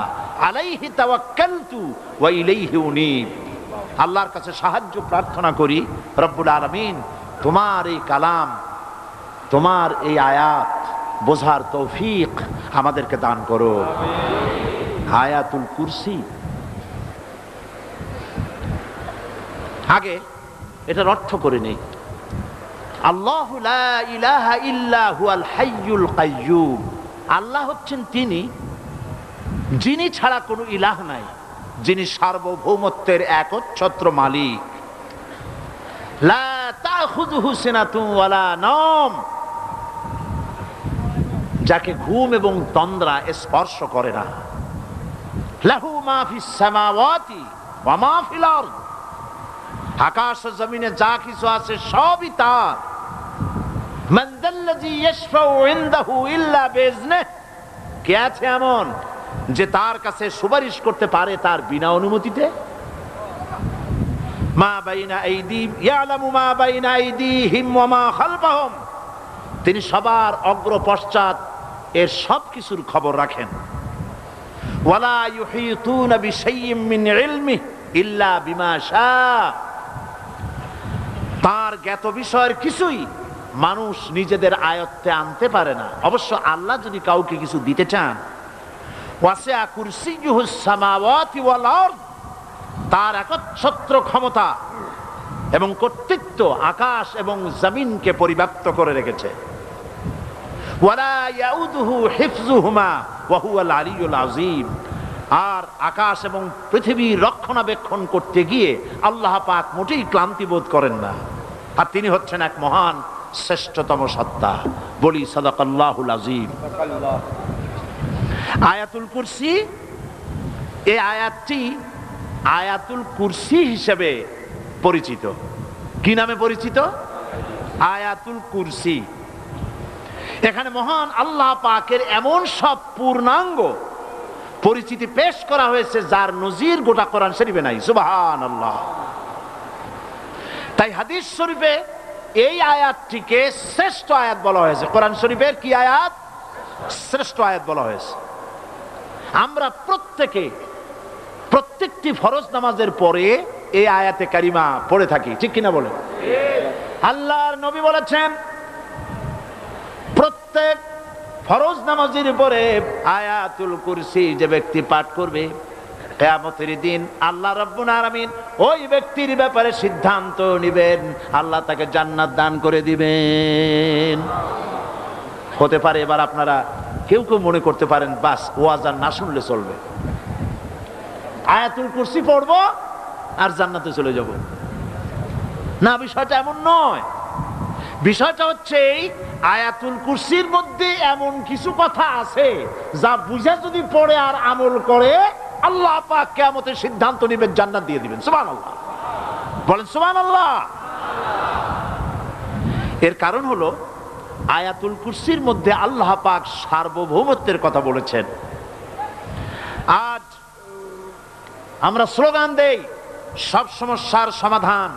আলাইহি তাওয়াক্কালতু ওয়া ইলাইহি উনীব। আল্লাহর কাছে সাহায্য প্রার্থনা করি, রব্বুল আলামিন তোমার এই কালাম, তোমার এই আয়াত বোঝার তৌফিক আমাদেরকে দান করো। আয়াতুল কুরসি, আগে এটার অর্থ করে নেই। আল্লাহু লা ইলাহা ইল্লা হুয়াল হাইয়ুল কাইয়্যুম। আল্লাহ হচ্ছেন তিনি যিনি ছাড়া কোনো ইলাহ নাই, যিনি সার্বভৌমত্বের একচ্ছত্র মালিক। লা তাখুযুহু সিনাতুন ওয়ালা নাওম, যাকে ঘুম এবং তন্দ্রা স্পর্শ করে না। লাহু মা ফিস সামাওয়াতি ওয়া মা ফিল আরদ, আকাশ ও জমিনে যা কিছু আছে সবই তার। মান যাল্লাযী ইয়াশফাউ ইনদাহু ইল্লা বিইজনিহি, কে আছে এমন যে তার কাছে সুপারিশ করতে পারে তার বিনা অনুমতিতে? মা বাইনা আইদিহিম ইয়ালামু মা বাইনা আইদিহিম ওয়া মা খালফাহুম, তিনি সবার অগ্র পশ্চাৎ এর সব কিছুর খবর রাখেন। ওয়ালা ইউহিতুনা বিশাইইম মিন ইলমিহি ইল্লা বিমা শাআ, তার জ্ঞাত বিষয়ের কিছুই মানুষ নিজেদের আয়ত্তে আনতে পারে না। অবশ্য আল্লাহ যদি কাউকে কিছু দিতে চান, ওয়াসিআ কুরসিয়্যুহুস সামাওয়াতি ওয়াল আরদ, তার একচ্ছত্র ক্ষমতা এবং কর্তৃত্ব আকাশ এবং জমিনকে পরিব্যাপ্ত করে রেখেছে। ওয়ালা ইয়াউদুহু হিফযুহুমা ওয়া হুয়াল আলিয়্যুল আযীম, আর আকাশ এবং পৃথিবীর রক্ষণাবেক্ষণ করতে গিয়ে আল্লাহ পাক মোটেই ক্লান্তি বোধ করেন না, আর তিনি হচ্ছেন এক মহান শ্রেষ্ঠতম সত্তা। বলি সাদাকাল্লাহুল আযীম। আয়াতুল কুরসি, এই আয়াতটি আয়াতুল কুরসি হিসেবে পরিচিত। কি নামে পরিচিত? আয়াতুল কুরসি। এখানে মহান আল্লাহ পাকের এমন সব পূর্ণাঙ্গ পরিচিতি পেশ করা হয়েছে যার নজির গোটা কোরআন শরীফে নাই। সুবহানাল্লাহ। তাই হাদিস শরীফে এই আয়াতটিকে শ্রেষ্ঠ আয়াত বলা হয়েছে। কোরআন শরীফের কি আয়াত? শ্রেষ্ঠ আয়াত বলা হয়েছে। আমরা প্রত্যেকটি ফরজ নামাজের পরে এই আয়াতে কারিমা পড়ে থাকি, ঠিক কিনা বলেন? আল্লাহর নবী বলেছেন প্রত্যেক ফরজ নামাজের উপরে আয়াতুল কুরসি যে ব্যক্তি পাঠ করবে, কিয়ামতের দিন আল্লাহ রাব্বুল আলামিন ওই ব্যক্তির ব্যাপারে সিদ্ধান্ত নেবেন, আল্লাহ তাকে জান্নাত দান করে দিবেন। হতে পারে এবার আপনারা কেউ কেউ মনে করতে পারেন বাস ওয়াজ আর না শুনলে চলবে, আয়াতুল কুরসি পড়বো আর জান্নাতে চলে যাব। না, বিষয়টা এমন নয়। বিষয়টা হচ্ছে এই আয়াতুল কুরসির মধ্যে এমন কিছু কথা আছে যা বুঝে যদি পড়ে আর আমল করে আল্লাহ পাক কিয়ামতের সিদ্ধান্ত নেবেন, জান্নাত দিয়ে দিবেন। সুবহানাল্লাহ, বলেন সুবহানাল্লাহ। এর কারণ হলো আয়াতুল কুরসির মধ্যে আল্লাহ পাক সার্বভৌমত্বের কথা বলেছেন। আজ আমরা স্লোগান দেই সব সমস্যার সমাধান।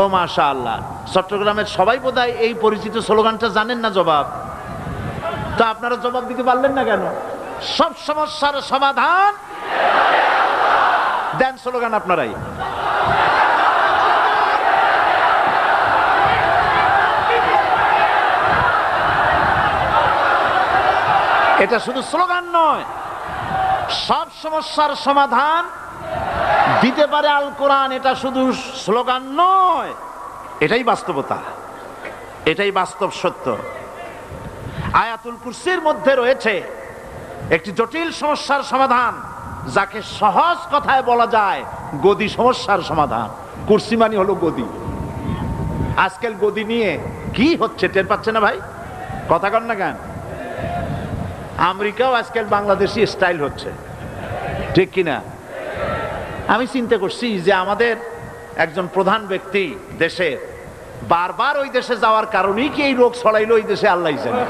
ও মাশাআল্লাহ, চট্টগ্রামের সবাই বোধহয় এই পরিচিত স্লোগানটা জানেন না। জবাব তো আপনারা জবাব দিতে পারলেন না কেন? সব সমস্যার সমাধান দেন স্লোগান আপনারাই। এটা শুধু স্লোগান নয়, সব সমস্যার সমাধান দিতে পারে আল কোরআন। এটা শুধু স্লোগান নয়, এটাই বাস্তবতা, এটাই বাস্তব সত্য। আয়াতুল কুরসির মধ্যে রয়েছে একটি জটিল সমস্যার সমাধান, যাকে সহজ কথায় বলা যায় গদি সমস্যার সমাধান। কুরসি মানে হলো গদি। আজকাল গদি নিয়ে কি হচ্ছে টের পাচ্ছে না ভাই? কথা কন না কেন? আমেরিকাও আজকাল বাংলাদেশি স্টাইল হচ্ছে, ঠিক কিনা? আমি চিন্তা করছি যে আমাদের একজন প্রধান ব্যক্তি দেশে বারবার ওই দেশে যাওয়ার কারণেই কি এই রোগ ছড়াইলো ওই দেশে, আল্লাহ জানে।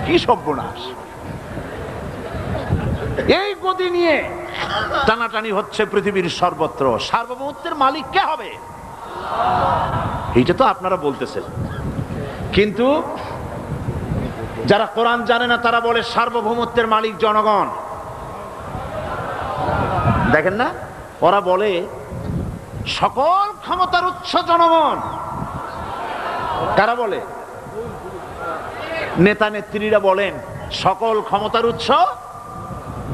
কি সর্বনাশ! এই গদি নিয়ে টানাটানি হচ্ছে পৃথিবীর সর্বত্র। সার্বভৌমত্বের মালিক কে হবে? এইটা তো আপনারা বলতেছেন, কিন্তু যারা কোরআন জানে না তারা বলে সার্বভৌমত্বের মালিক জনগণ। দেখেন না, ওরা বলে সকল ক্ষমতার উৎস জনগণ। কারা বলে? নেতা নেত্রীরা বলেন সকল ক্ষমতার উৎস।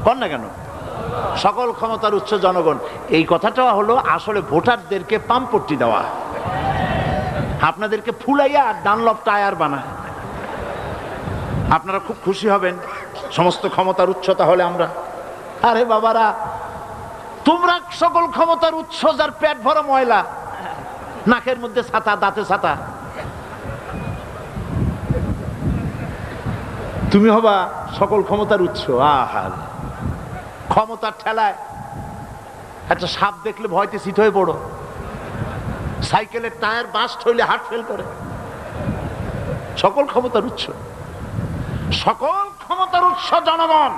কন না কেন? সকল ক্ষমতার উৎস জনগণ। এই কথাটা হলো আসলে ভোটারদেরকে পাম্পট্টি দেওয়া, আপনাদেরকে ফুলাইয়া ডানলপ টায়ার বানায়। আপনারা খুব খুশি হবেন সমস্ত ক্ষমতার উৎস তাহলে আমরা। আরে বাবারা, তোমরা সকল ক্ষমতার উৎস যার পেট ভরা ময়লা, নাকের মধ্যে ছাতা, দাঁতে ছাতা, তুমি হবা সকল ক্ষমতার উৎস। আহার ক্ষমতার ঠেলায় একটা সাপ দেখলে ভয়তে সিট হয়ে পড়ো, সাইকেলের টায়ার বাস্ট হইলে হার্ট ফেল করে। সকল ক্ষমতার উৎস, সকল ক্ষমতার উৎস জনগণ।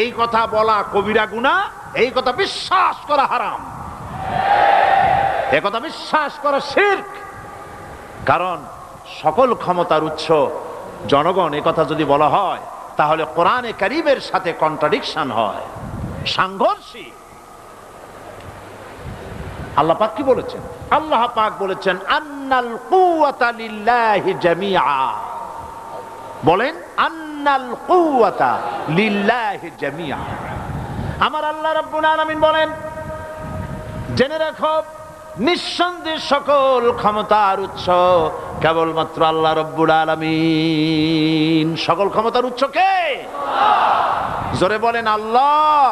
এই কথা বলা কবিরা গুনাহ, এই কথা বিশ্বাস করা হারাম, এই কথা বিশ্বাস করা শিরক। কারণ সকল ক্ষমতার উৎস জনগণ এই কথা যদি বলা হয় তাহলে কোরআনে কারীমের সাথে কন্ট্রাডিকশন হয়, সাংঘর্ষিক। আল্লাহ পাক কি বলেছেন? আল্লাহ পাক বলেছেন আন্নাল কুওয়াতা লিল্লাহি জামিআ। বলেন আন্নাল কুওয়াতা লিল্লাহি জামিআ। আমার আল্লাহ রাব্বুল আলামিন বলেন, জেনে রাখো নিঃসন্দেহে সকল ক্ষমতার উৎস কেবলমাত্র আল্লাহ রাব্বুল আলামিন। সকল ক্ষমতার উৎস কে? জোরে বলেন আল্লাহ,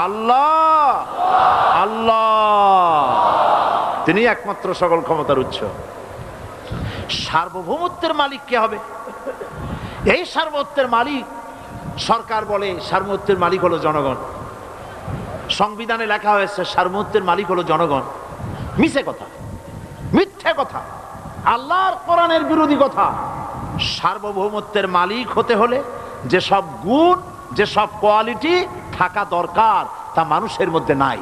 আল্লাহ, আল্লাহ। তিনি একমাত্র সকল ক্ষমতার উৎস। সার্বভৌমত্বের মালিক কে হবে? এই সার্বভৌমত্বের মালিক সরকার বলে সার্বভৌমত্বের মালিক হলো জনগণ। সংবিধানে লেখা হয়েছে সার্বভৌমত্বের মালিক হলো জনগণ। মিছে কথা, মিথ্যে কথা, আল্লাহর কোরআনের বিরোধী কথা। সার্বভৌমত্বের মালিক হতে হলে যে সব গুণ, যে সব কোয়ালিটি থাকা দরকার তা মানুষের মধ্যে নাই।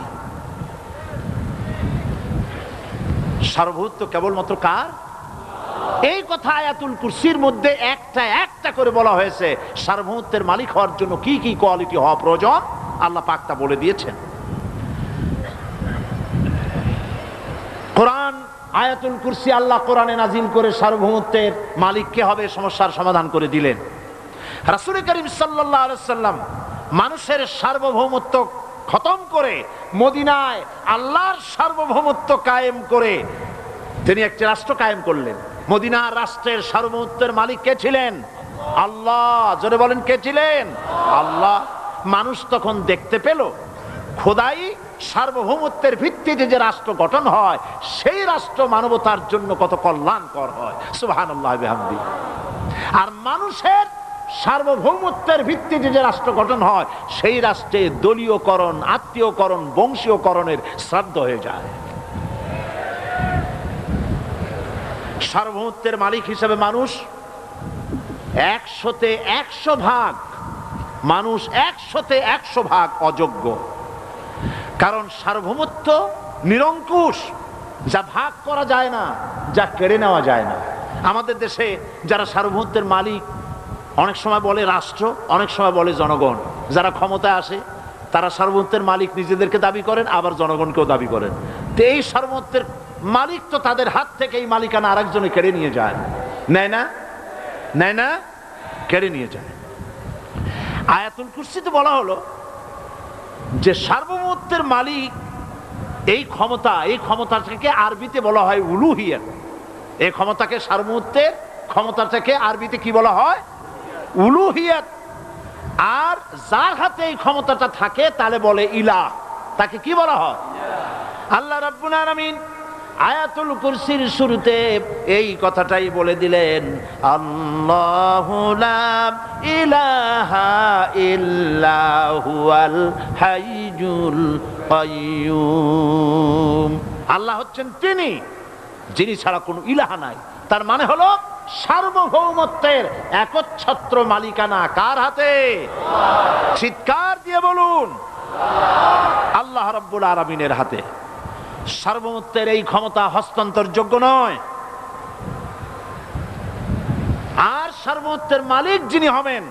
সার্বভৌমত্ব কেবলমাত্র কার? এই কথা আয়াতুল কুরসির মধ্যে একটা একটা করে বলা হয়েছে। সার্বভৌমত্বের মালিক হওয়ার জন্য কি কি কোয়ালিটি হওয়া প্রয়োজন আল্লাহ পাক তা বলে দিয়েছেন। কোরআন আয়াতুল কুরসি আল্লাহ কোরআনে নাজিল করে সার্বভৌমত্বের মালিক কে হবে সমস্যার সমাধান করে দিলেন। রাসূল করিম সাল্লাল্লাহু আলাইহি ওয়াসাল্লাম মানুষের সার্বভৌমত্ব খতম করে মদিনায় আল্লাহর সার্বভৌমত্ব কায়েম করে তিনি একটি রাষ্ট্র কায়েম করলেন। মদিনা রাষ্ট্রের সার্বভৌমত্বের মালিক কে ছিলেন? আল্লাহ। জোরে বলেন, কে ছিলেন? আল্লাহ। মানুষ তখন দেখতে পেল খোদাই সার্বভৌমত্বের ভিত্তিতে যে রাষ্ট্র গঠন হয়, সেই রাষ্ট্র মানবতার জন্য কত কল্যাণকর হয়। সুবহানাল্লাহ বিহামদি। আর মানুষের সার্বভৌমত্বের ভিত্তিতে যে রাষ্ট্র গঠন হয়, সেই রাষ্ট্রে দলীয়করণ, আত্মীয়করণ, বংশীয়করণের শ্রাদ্ধ হয়ে যায়। সার্বভৌমত্বের মালিক হিসেবে মানুষ 100-তে 100 ভাগ, মানুষ 100-তে 100 ভাগ অযোগ্য। কারণ সার্বভৌমত্ব নিরঙ্কুশ, যা ভাগ করা যায় না, যা কেড়ে নেওয়া যায় না। আমাদের দেশে যারা সার্বভৌমত্বের মালিক, অনেক সময় বলে রাষ্ট্র, অনেক সময় বলে জনগণ। যারা ক্ষমতায় আসে তারা সার্বভৌমত্বের মালিক নিজেদেরকে দাবি করেন, আবার জনগণকেও দাবি করেন। তো এই সার্বভৌমত্বের মালিক তো তাদের হাত থেকে এই মালিকানা আরেকজনে কেড়ে নিয়ে যায়, নেয় না? নেয় না? কেড়ে নিয়ে যায়। আয়াতুল কুরসিতে বলা হলো যে সার্বভৌমত্বের মালিক এই ক্ষমতাটাকে আরবিতে বলা হয় উলুহিয়াত। এই ক্ষমতাকে, সার্বভৌমত্বের ক্ষমতাটাকে আরবিতে কি বলা হয়? উলুহিয়াত। আর যার হাতে এই ক্ষমতাটা থাকে তাহলে বলে ইলাহ, তাকে কি বলা হয়? আল্লাহ রাব্বুল আলামিন আয়াতুল কুরসির শুরুতে এই কথাটাই বলে দিলেন, আল্লাহু লা ইলাহা ইল্লা হুয়াল হাইয়ুল কাইয়্যুম। আল্লাহ হচ্ছেন তিনি, যিনি ছাড়া কোনো ইলাহা নাই। তার মানে হলো সার্বভৌমত্বের একচ্ছত্র মালিকানা কার হাতে? চিৎকার দিয়ে বলুন, আল্লাহ রাব্বুল আলামিনের হাতে। সার্বভৌমত্বের এই ক্ষমতা হস্তান্তরযোগ্য নয়। আর সার্বভৌমত্বের মালিক যিনি হবেন,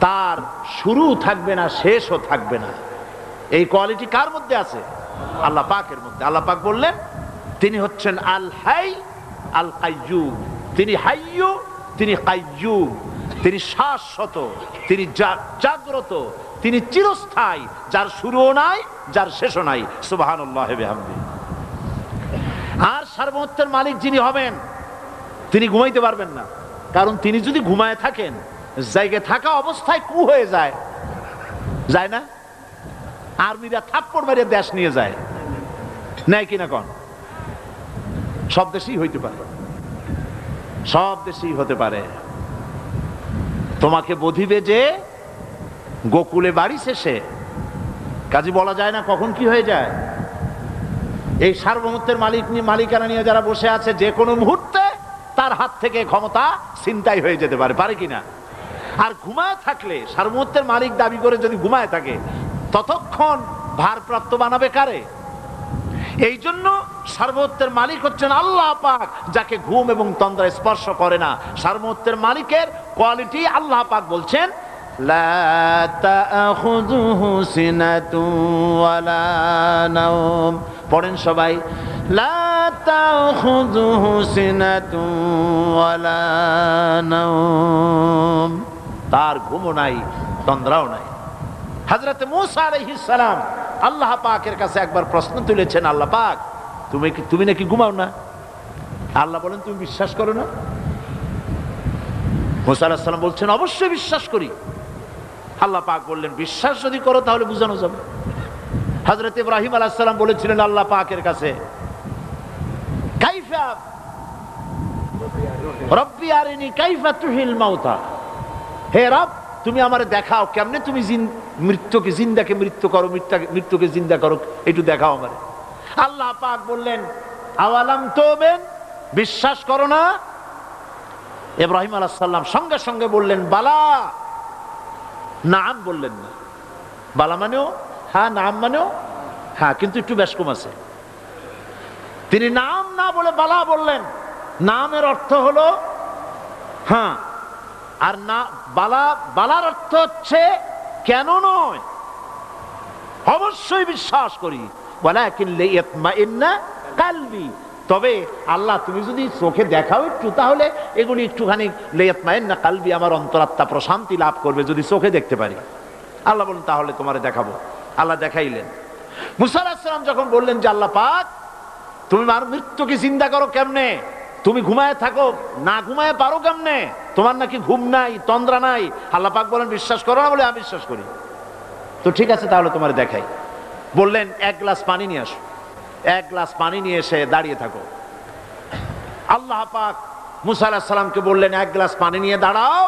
তার শুরু থাকবে না, শেষও থাকবে না। এই কোয়ালিটি কার মধ্যে আছে? আল্লাহ পাকের মধ্যে। আল্লাহ পাক বললেন তিনি হচ্ছেন আল হাই আল কাইয়্যুম। তিনি হাইয়্যু, তিনি কাইয়্যুম। তিনি শাশ্বত, তিনি জাগ্রত, তিনি চিরস্থায়ী, যার শুরুও নাই, যার শেষও নাই। সুবহানাল্লাহ বিহামদি। আর সার্বভৌমত্বের মালিক যিনি হবেন, তিনি ঘুমাইতে পারবেন না। কারণ তিনি যদি ঘুমায় থাকেন, জায়গায় থাকা অবস্থায় কু হয়ে যায়, যায় না? আর্মিরা থাপ্পড় মারিয়ে দেশ নিয়ে যায়, নেয় কিনা কোন? সব দেশেই হইতে পারে, সব দেশেই হতে পারে। তোমাকে বধিবে যে গোকুলে বাড়ি শেষে, কাজী বলা যায় না কখন কি হয়ে যায়। এই সার্বভৌমত্বের মালিকানা নিয়ে যারা বসে আছে, যে কোনো মুহূর্তে তার হাত থেকে ক্ষমতা ছিনতাই হয়ে যেতে পারে, পারে কিনা? আর ঘুমায় থাকলে, সার্বভৌমত্বের মালিক দাবি করে যদি ঘুমায় থাকে, ততক্ষণ ভারপ্রাপ্ত বানাবে কারে? এই জন্য সার্বভৌমত্বের মালিক হচ্ছেন আল্লাহ পাক, যাকে ঘুম এবং তন্দ্রা স্পর্শ করে না। সার্বভৌমত্বের মালিকের কোয়ালিটি আল্লাহ পাক বলছেন, লা তাখুযুহু সিনাতুন ওয়ালা নাওম। পড়েন সবাই, লা তাখুযুহু সিনাতুন ওয়ালা নাওম। তার ঘুমও নাই, তন্দ্রাও নাই। হযরত মূসা আলাইহিস সালাম আল্লাহ পাকের কাছে একবার প্রশ্ন তুলেছেন, আল্লাহ পাক তুমি নাকি ঘুমাও না? আল্লাহ বলেন তুমি বিশ্বাস করো না? মূসা আলাইহিস সালাম বলছেন অবশ্যই বিশ্বাস করি। আল্লাহ পাক বললেন বিশ্বাস যদি করো তাহলে বুঝানো যাবে। হযরত ইব্রাহিম আলাইহিস সালাম বলেছিলেন আল্লাহ পাকের কাছে, কাইফা রব্বি আরিনি কাইফা তুহিল মাউতা। হে রব, তুমি আমারে দেখাও কেমনে তুমি মৃত্যুকে জিন্দাকে মৃত্যু করো, মৃত্যুকে জিন্দা করো, একটু দেখাও আমারে। আল্লাহ পাক বললেন আওয়ালাম তুমিন, বিশ্বাস করো না? ইব্রাহিম আলাইহিস সালাম সঙ্গে সঙ্গে বললেন বালা। নাম বললেন না। বালা মানেও হ্যাঁ, নাম মানেও হ্যাঁ, কিন্তু একটু বেশ কম আছে। তিনি নাম না বলে বালা বললেন। নামের অর্থ হলো হ্যাঁ, আর না বালার অর্থ হচ্ছে কেন নয়, অবশ্যই বিশ্বাস করি। ওয়ালাকিন লিয়াতমাইন্না কলবি। তবে আল্লাহ তুমি যদি চোখে দেখাও একটু, তাহলে এগুলি একটুখানি লিয়াতমাইন্না কলবি, আমার অন্তরাত্মা প্রশান্তি লাভ করবে যদি চোখে দেখতে পারি। আল্লাহ বলেন তাহলে তোমারে দেখাবো। আল্লাহ দেখাইলেন। মুসা আলাইহিস সালাম যখন বললেন যে আল্লাহ পাক তুমি আমার মৃত্যুকে জিন্দা করো কেমনে, তুমি ঘুমায় থাকো, না ঘুমায় পারো কেমনে? তোমার নাকি ঘুম নাই, তন্দ্রা নাই। আল্লাহ পাক বলেন বিশ্বাস করো না? বলে আমি বিশ্বাস করি। তো ঠিক আছে, তাহলে তোমার দেখাই। বললেন 1 গ্লাস পানি নিয়ে আসো। 1 গ্লাস পানি নিয়ে এসে দাঁড়িয়ে থাকো। আল্লাহ পাক মুসা আলাইহিস সালামকে বললেন 1 গ্লাস পানি নিয়ে দাঁড়াও।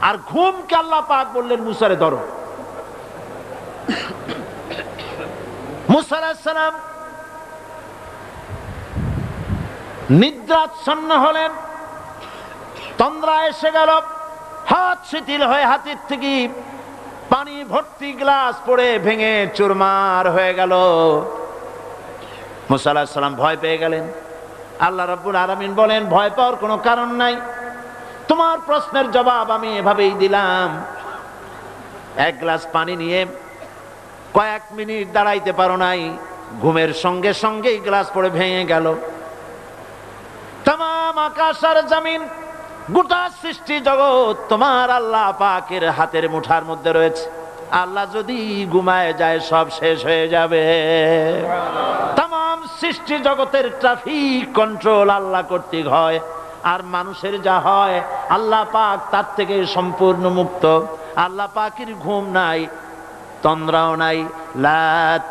আর ঘুমকে আল্লাহ পাক বললেন মুসারে ধরো। মুসা আলাইহিস সালাম নিদ্রাচ্ছন্ন হলেন, তন্দ্রা এসে গেল, হাত শিথিল হয়ে হাতের থেকে পানি ভর্তি গ্লাস পড়ে ভেঙে চুরমার হয়ে গেল। মুসা আলাইহিস সালাম ভয় পেয়ে গেলেন। আল্লাহ রাব্বুল আলামিন বলেন, ভয় পাওয়ার কোনো কারণ নাই, তোমার প্রশ্নের জবাব আমি এভাবেই দিলাম। 1 গ্লাস পানি নিয়ে কয়েক মিনিট দাঁড়াইতে পারো নাই, ঘুমের সঙ্গে সঙ্গেই গ্লাস পড়ে ভেঙে গেল। তামাম আকাশ আর জমিন, গোটা সৃষ্টি জগৎ তোমার আল্লাহ পাকের হাতের মুঠার মধ্যে রয়েছে। আল্লাহ যদি ঘুমায় যায় সব শেষ হয়ে যাবে। তামাম সৃষ্টি জগতের ট্রাফিক কন্ট্রোল আল্লাহ কর্তৃক হয়, আর মানুষের যা হয় আল্লাহ পাক তার থেকে সম্পূর্ণ মুক্ত। আল্লাহ পাকের ঘুম নাই, তন্দ্রাও নাই। লা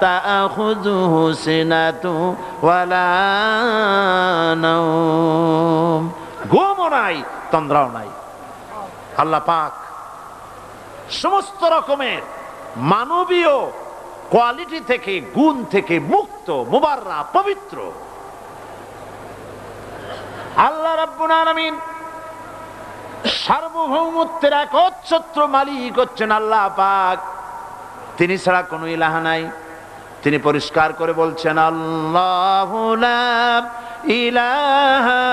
তাখুযুহু সিনাতু ওয়ালা নাওম, ঘুমও নাই, তন্দ্রাও নাই। আল্লাহ পাক সমস্ত রকমের মানবীয় কোয়ালিটি থেকে, গুণ থেকে মুক্ত, মুবাররা, পবিত্র। আল্লাহ রাব্বুল আলামিন সার্বভৌমত্বের একচ্ছত্র মালিক হচ্ছেন আল্লাহ পাক। তিনি ছাড়া কোনো ইলাহ নাই। তিনি পরিষ্কার করে বলছেন, আল্লাহু লা ইলাহা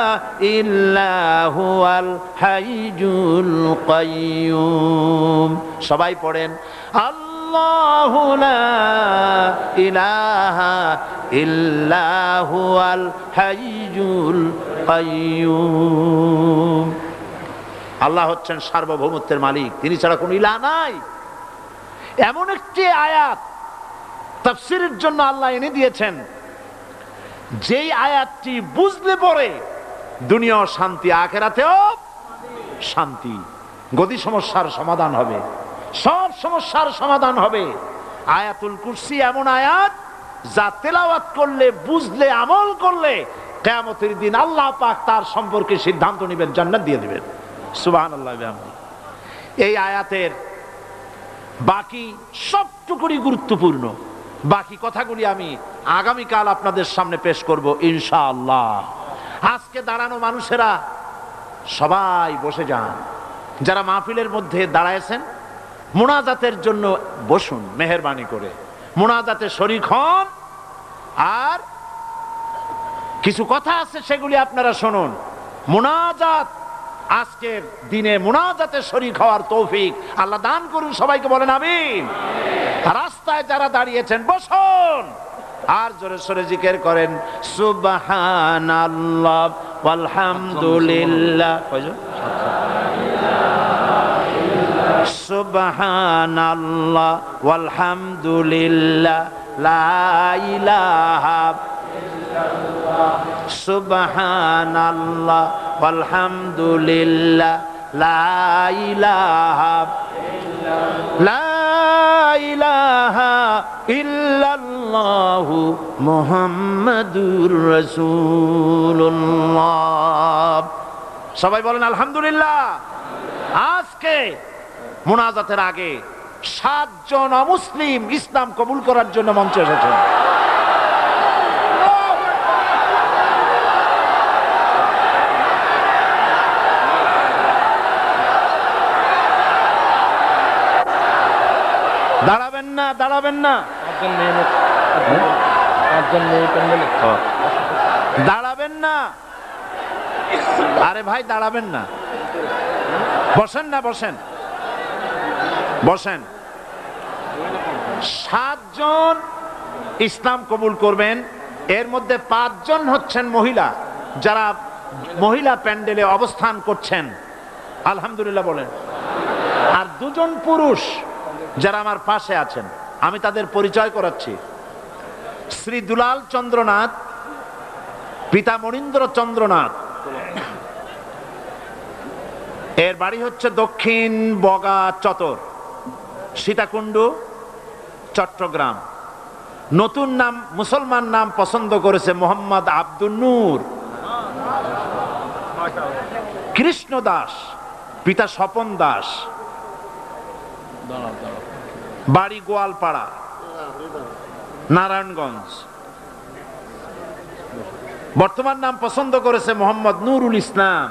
ইল্লা হুয়াল হাইয়ুল কাইয়্যুম। সবাই পড়েন, আল্লাহু লা ইলাহা ইল্লা হুয়াল হাইয়ুল কাইয়্যুম। আল্লাহ হচ্ছেন সার্বভৌমত্বের মালিক, তিনি ছাড়া কোনো ইলাহ নাই। এমন একটি আয়াত তাফসীরের জন্য আল্লাহ এনে দিয়েছেন, যেই আয়াতটি বুঝলে পরে দুনিয়াও শান্তি, আখিরাতেও শান্তি। গদি সমস্যার সমাধান হবে, সব সমস্যার সমাধান হবে। আয়াতুল কুরসি এমন আয়াত, যা তেলাওয়াত করলে, বুঝলে, আমল করলে কিয়ামতের দিন আল্লাহ পাক তার সম্পর্কে সিদ্ধান্ত নেবেন, জান্নাত দিয়ে দিবেন। সুবহানাল্লাহ। এই আয়াতের বাকি সবটুকুই গুরুত্বপূর্ণ। বাকি কথাগুলি আমি আগামীকাল আপনাদের সামনে পেশ করব ইনশাআল্লাহ। আজকে দাঁড়ানো মানুষেরা সবাই বসে যান। যারা মাহফিলের মধ্যে দাঁড়ায়ছেন, মুনাজাতের জন্য বসুন, মেহেরবানি করে মুনাজাতে শরীক হন। আর কিছু কথা আছে, সেগুলি আপনারা শুনুন। মুনাজাত, আজকের দিনে মুনাজাতে শরীক হওয়ার তৌফিক আল্লাহ দান করুন সবাইকে, বলেন আমিন। রাস্তায় যারা দাঁড়িয়েছেন বসুন, আর জোরে সোরে জিকির করেন, সুবহানাল্লাহ ওয়ালহামদুলিল্লাহ, সুবহানাল্লাহ ওয়ালহামদুলিল্লাহ, লা ইলাহা ইল্লাল্লাহ, সুবহানাল্লাহ ওয়ালহামদুলিল্লাহ, লা ইলাহা ইল্লাল্লাহ, লা ইলাহা ইল্লাল্লাহু মুহাম্মাদুর রাসূলুল্লাহ। সবাই বলেন আলহামদুলিল্লাহ। আজকে মুনাজাতের আগে 7 জন অমুসলিম ইসলাম কবুল করার জন্য মঞ্চে এসেছেন। দাঁড়াবেন না, দাঁড়াবেন না, দাঁড়াবেন না। আরে ভাই দাঁড়াবেন না, বসেন না, বসেন বসেন। 7 জন ইসলাম কবুল করবেন, এর মধ্যে 5 জন হচ্ছেন মহিলা, যারা মহিলা প্যান্ডেলে অবস্থান করছেন, আলহামদুলিল্লাহ বলেন। আর 2 জন পুরুষ যারা আমার পাশে আছেন, আমি তাদের পরিচয় করাচ্ছি। শ্রী দুলাল চন্দ্রনাথ পিতা মনীন্দ্র চন্দ্রনাথ, এর বাড়ি হচ্ছে দক্ষিণ বগা চতর, সীতাকুণ্ড, চট্টগ্রাম। নতুন নাম, মুসলমান নাম পছন্দ করেছে মোহাম্মদ আব্দুল নূর। কৃষ্ণ দাস, পিতা স্বপন দাস, বাড়ি গোয়ালপাড়া, নারায়ণগঞ্জ। বর্তমান নাম পছন্দ করেছে মোহাম্মদ নুরুল ইসলাম।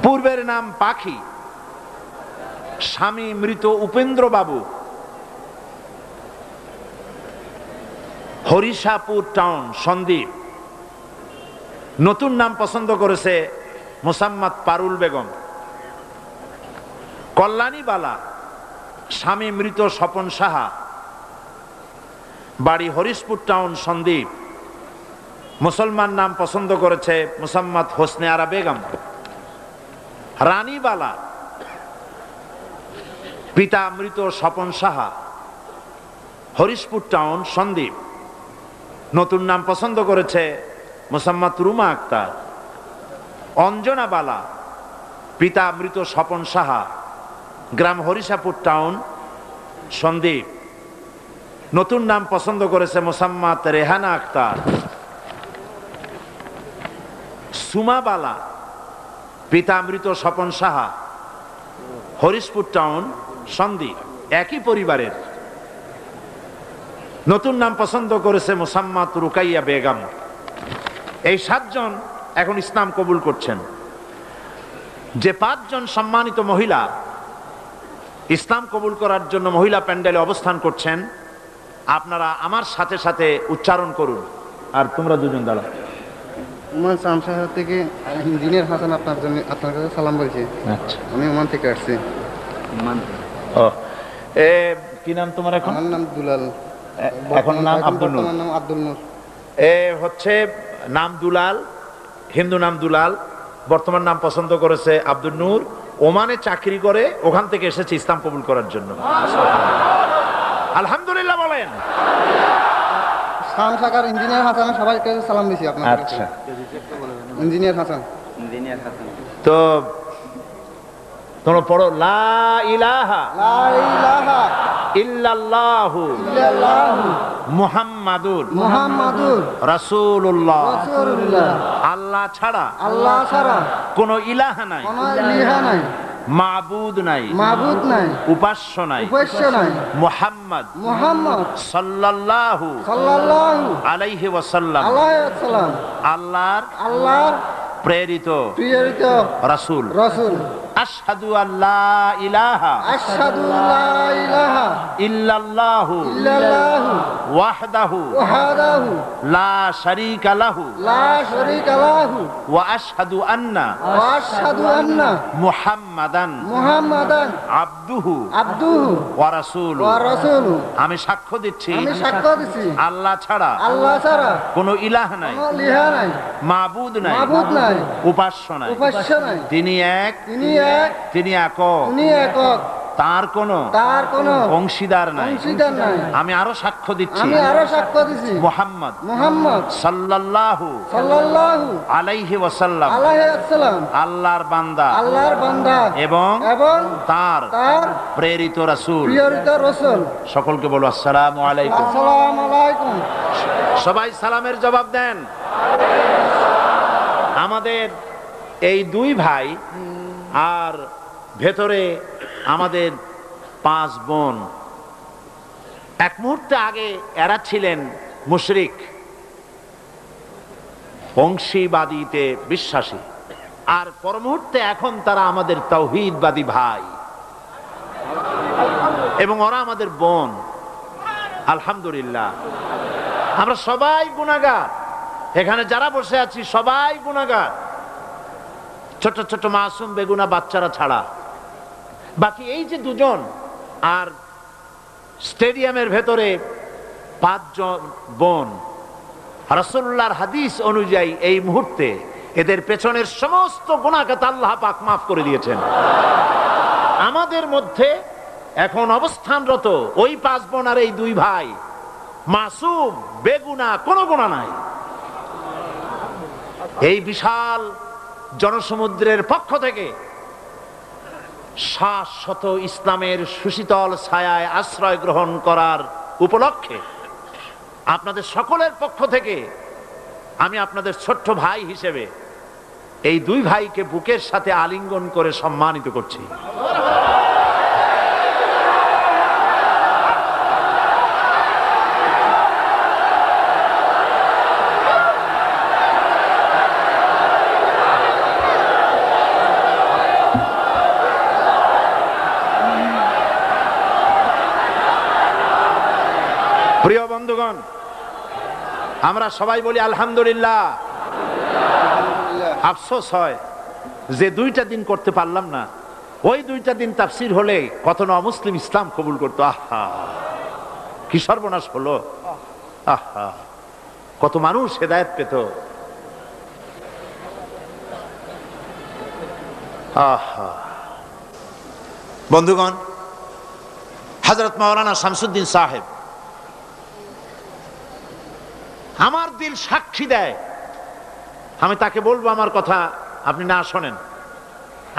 পূর্বের নাম পাখি, স্বামী মৃত উপেন্দ্র বাবু, হরিষাপুর টাউন, সন্দ্বীপ। নতুন নাম পছন্দ করেছে মোসাম্মদ পারুল বেগম। কল্যাণী বালা, স্বামী মৃত স্বপন সাহা, বাড়ি হরিশপুর টাউন, সন্দ্বীপ। মুসলমান নাম পছন্দ করেছে মোসাম্মদ হোসনে আরা বেগম। রানীবালা, পিতা মৃত স্বপন সাহা, হরিশপুর টাউন, সন্দ্বীপ। নতুন নাম পছন্দ করেছে মোসাম্মদ রুমা আক্তার। অঞ্জনা বালা, পিতা মৃত স্বপন সাহা, গ্রাম হরিষাপুর টাউন, সন্দ্বীপ। নতুন নাম পছন্দ করেছে মোসাম্মদ রেহানা আক্তার। সুমা বালা, পিতা মৃত স্বপন সাহা, হরিশপুর টাউন, সন্দ্বীপ, একই পরিবারের। নতুন নাম পছন্দ করেছে মোসাম্মদ রুকাইয়া বেগম। এই 7 জন এখন ইসলাম কবুল করছেন। যে 5 জন সম্মানিত মহিলা ইসলাম কবুল করার জন্য মহিলা প্যান্ডেলে অবস্থান করছেন, আপনারা আমার সাথে সাথে উচ্চারণ করুন। আর তোমরা দুজন দাঁড়াও। ওমান শামশাহর থেকে ইঞ্জিনিয়ার হাসান আপনার জন্য, আপনার কাছে সালাম বলছি। আচ্ছা, আমি ওমান থেকে আসছি। ও, কি নাম তোমার এখন? আমার নাম দুলাল। এখন নাম আব্দুল নূর। নাম আব্দুল নূর। হচ্ছে নাম দুলাল, হিন্দু নাম দুলাল। বর্তমান নাম পছন্দ করেছে আব্দুল নূর। ওমানে চাকরি করে, ওখান থেকে এসেছে ইসলাম কবুল করার জন্য। আলহামদুলিল্লাহ বলেন। শামশাকার ইঞ্জিনিয়ার হাসান, সবাইকে সালাম দিছি আপনার। আচ্ছা, ইঞ্জিনিয়ার হাসান। তো তোমরা পড়ো লা ইলাহা লা ইলাহা ইল্লাল্লাহু ইল্লাল্লাহু মুহাম্মাদুর মুহাম্মাদুর রাসূলুল্লাহ। রাসূলুল্লাহ। আল্লাহ ছাড়া আল্লাহ ছাড়া কোনো ইলাহা নাই, কোনো ইলাহা নাই, মাবুদ নাই, মাবুদ নাই, উপাস্য নাই, উপাস্য নাই, মুহাম্মদ মুহাম্মদ সাল্লাল্লাহু সাল্লাল্লাহু আলাইহি ওয়াসাল্লাম আলাইহি ওয়াসাল্লাম আল্লাহর আল্লাহর প্রেরিত প্রিয়রিত রাসূল। রাসূল। আশহাদু আল্লা ইলাহা আশহাদু লা ইলাহা ইল্লাল্লাহু ইল্লাল্লাহু ওয়াহদাহু ওয়াহদাহু লা শারীকা লাহু লা শারীকা লাহু ওয়া আশহাদু আন্না ওয়া আশহাদু আন্না মুহাম্মাদান মুহাম্মাদান আবদুহু আবদুহু ওয়া রাসূলুহু। ওয়া রাসূলুহু। আমি সাক্ষ্য দিচ্ছি আমি সাক্ষ্য দিছি আল্লাহ ছাড়া আল্লাহ ছাড়া কোনো ইলাহ নাই, কোনো ইলাহা নাই, মাবুদ নাই, মাবুদ নাই, উপাস্য নাই। উপাস্য নাই। তিনি এক, তিনি এক, তিনি একক, তিনি একক, তার কোনো তার কোনো অংশীদার নাই। অংশীদার নাই। আমি আরো সাক্ষ্য দিচ্ছি আমি আরো সাক্ষ্য দিছি মুহাম্মদ মুহাম্মদ সাল্লাল্লাহু সাল্লাল্লাহু আলাইহি ওয়াসাল্লাম আলাইহি ওয়াসাল্লাম আল্লাহর বান্দা আল্লাহর বান্দা এবং এবং তার তার প্রেরিত রাসূল। প্রিয়রিত রাসূল। সকলকে বলো আসসালামু আলাইকুম। আসসালামু আলাইকুম। সবাই সালামের জবাব দেন। আমাদের এই 2 ভাই আর ভেতরে আমাদের 5 বোন। এক মুহূর্তে আগে এরা ছিলেন মুশরিক, অংশীবাদীতে বিশ্বাসী, আর পর মুহূর্তে এখন তারা আমাদের তাওহীদবাদী ভাই এবং ওরা আমাদের বোন। আলহামদুলিল্লাহ, আমরা সবাই গুনাহগার। এখানে যারা বসে আছি সবাই গুনাহগার, ছোট ছোট মাসুম বেগুনা বাচ্চারা ছাড়া। বাকি এই যে 2 জন আর স্টেডিয়ামের ভেতরে 5 জন বোন, রাসূলুল্লাহর হাদিস অনুযায়ী এই মুহূর্তে এদের পেছনের সমস্ত গুনাহকে আল্লাহ পাক মাফ করে দিয়েছেন। আমাদের মধ্যে এখন অবস্থানরত ওই 5 বোন আর এই 2 ভাই মাসুম, বেগুনাহ, কোনো গুনাহ নাই। এই বিশাল জনসমুদ্রের পক্ষ থেকে শাশ্বত ইসলামের সুশীতল ছায়ায় আশ্রয় গ্রহণ করার উপলক্ষে আপনাদের সকলের পক্ষ থেকে আমি আপনাদের ছোট্ট ভাই হিসেবে এই দুই ভাইকে বুকের সাথে আলিঙ্গন করে সম্মানিত করছি। প্রিয় বন্ধুগণ, আমরা সবাই বলি আলহামদুলিল্লাহ। আফসোস হয় যে 2টা দিন করতে পারলাম না। ওই 2টা দিন তাফসীর হলে কত না অমুসলিম ইসলাম কবুল করতো। আহা, কি সর্বনাশ হলো! আহা, কত মানুষ হেদায়েত পেত। আহা, বন্ধুগণ, হযরত মাওলানা শামসুদ্দিন সাহেব, আমার দিল সাক্ষী দেয়, আমি তাকে বলবো আমার কথা আপনি না শোনেন,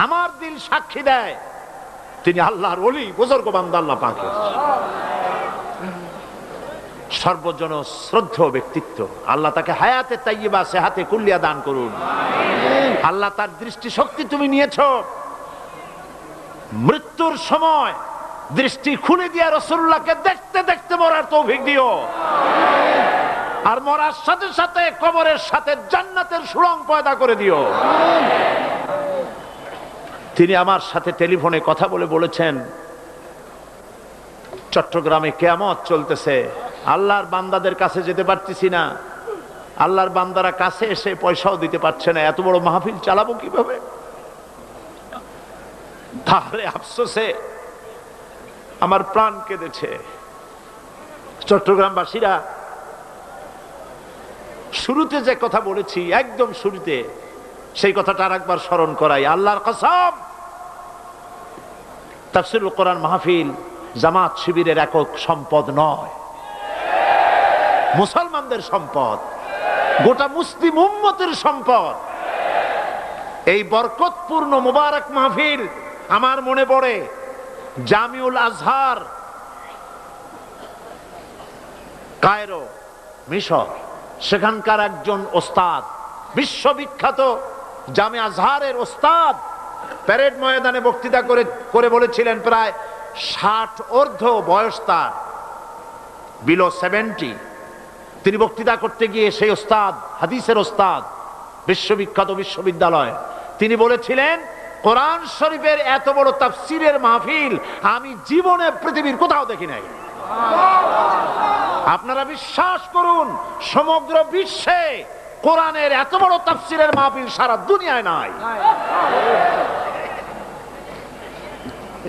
আমার দিল সাক্ষী দেয় তিনি আল্লাহর ওলি, বুজুর্গ বান্দা আল্লাহ পাকের সর্বজন শ্রদ্ধেয় ব্যক্তিত্ব। আল্লাহ তাকে হায়াতে তাইয়্যিবা সেহাতে কুল্লিয়া দান করুন। আল্লাহ তার দৃষ্টি শক্তি তুমি নিয়েছো, মৃত্যুর সময় দৃষ্টি খুলে দিয়ে রাসূলুল্লাহকে দেখতে দেখতে মরার তৌফিক দিও। আর মরার সাথে সাথে কবরের সাথে জান্নাতের সুড়ঙ্গ পয়দা করে দিও। তিনি আমার সাথে টেলিফোনে কথা বলে বলেছেন, চট্টগ্রামে কিয়ামত চলতেছে, আল্লাহর বান্দাদের কাছে যেতে পারতেছি না, আল্লাহর বান্দারা কাছে এসে পয়সাও দিতে পারছে না, এত বড় মাহফিল চালাবো কিভাবে? তাহলে আফসোসে আমার প্রাণ কেঁদেছে। চট্টগ্রামবাসীরা, শুরুতে যে কথা বলেছি, একদম শুরুতে সেই কথাটা আরেকবার স্মরণ করাই। আল্লাহর কসম, তাফসীরুল কোরআন মাহফিল জামাত শিবিরের একক সম্পদ নয়, মুসলমানদের সম্পদ, গোটা মুসলিম উম্মতের সম্পদ। এই বরকতপূর্ণ মুবারক মাহফিল আমার মনে পড়ে জামিউল আজহার, কায়রো, মিশর, সেখানকার একজন ওস্তাদ, বিশ্ববিখ্যাত জামে আজহারের ওস্তাদ, প্যারেড ময়দানে বক্তৃতা করে বলেছিলেন, প্রায় 60 ঊর্ধ্ব বয়স তার, বিলো 70। তিনি বক্তৃতা করতে গিয়ে সেই ওস্তাদ, হাদিসের ওস্তাদ, বিশ্ববিখ্যাত বিশ্ববিদ্যালয়, তিনি বলেছিলেন, কোরআন শরীফের এত বড় তাফসীরের মাহফিল আমি জীবনে পৃথিবীর কোথাও দেখি নাই। আপনারা বিশ্বাস করুন, সমগ্র বিশ্বে কোরআনের এত বড় তাফসীরের মাহফিল সারা দুনিয়ায় নাই।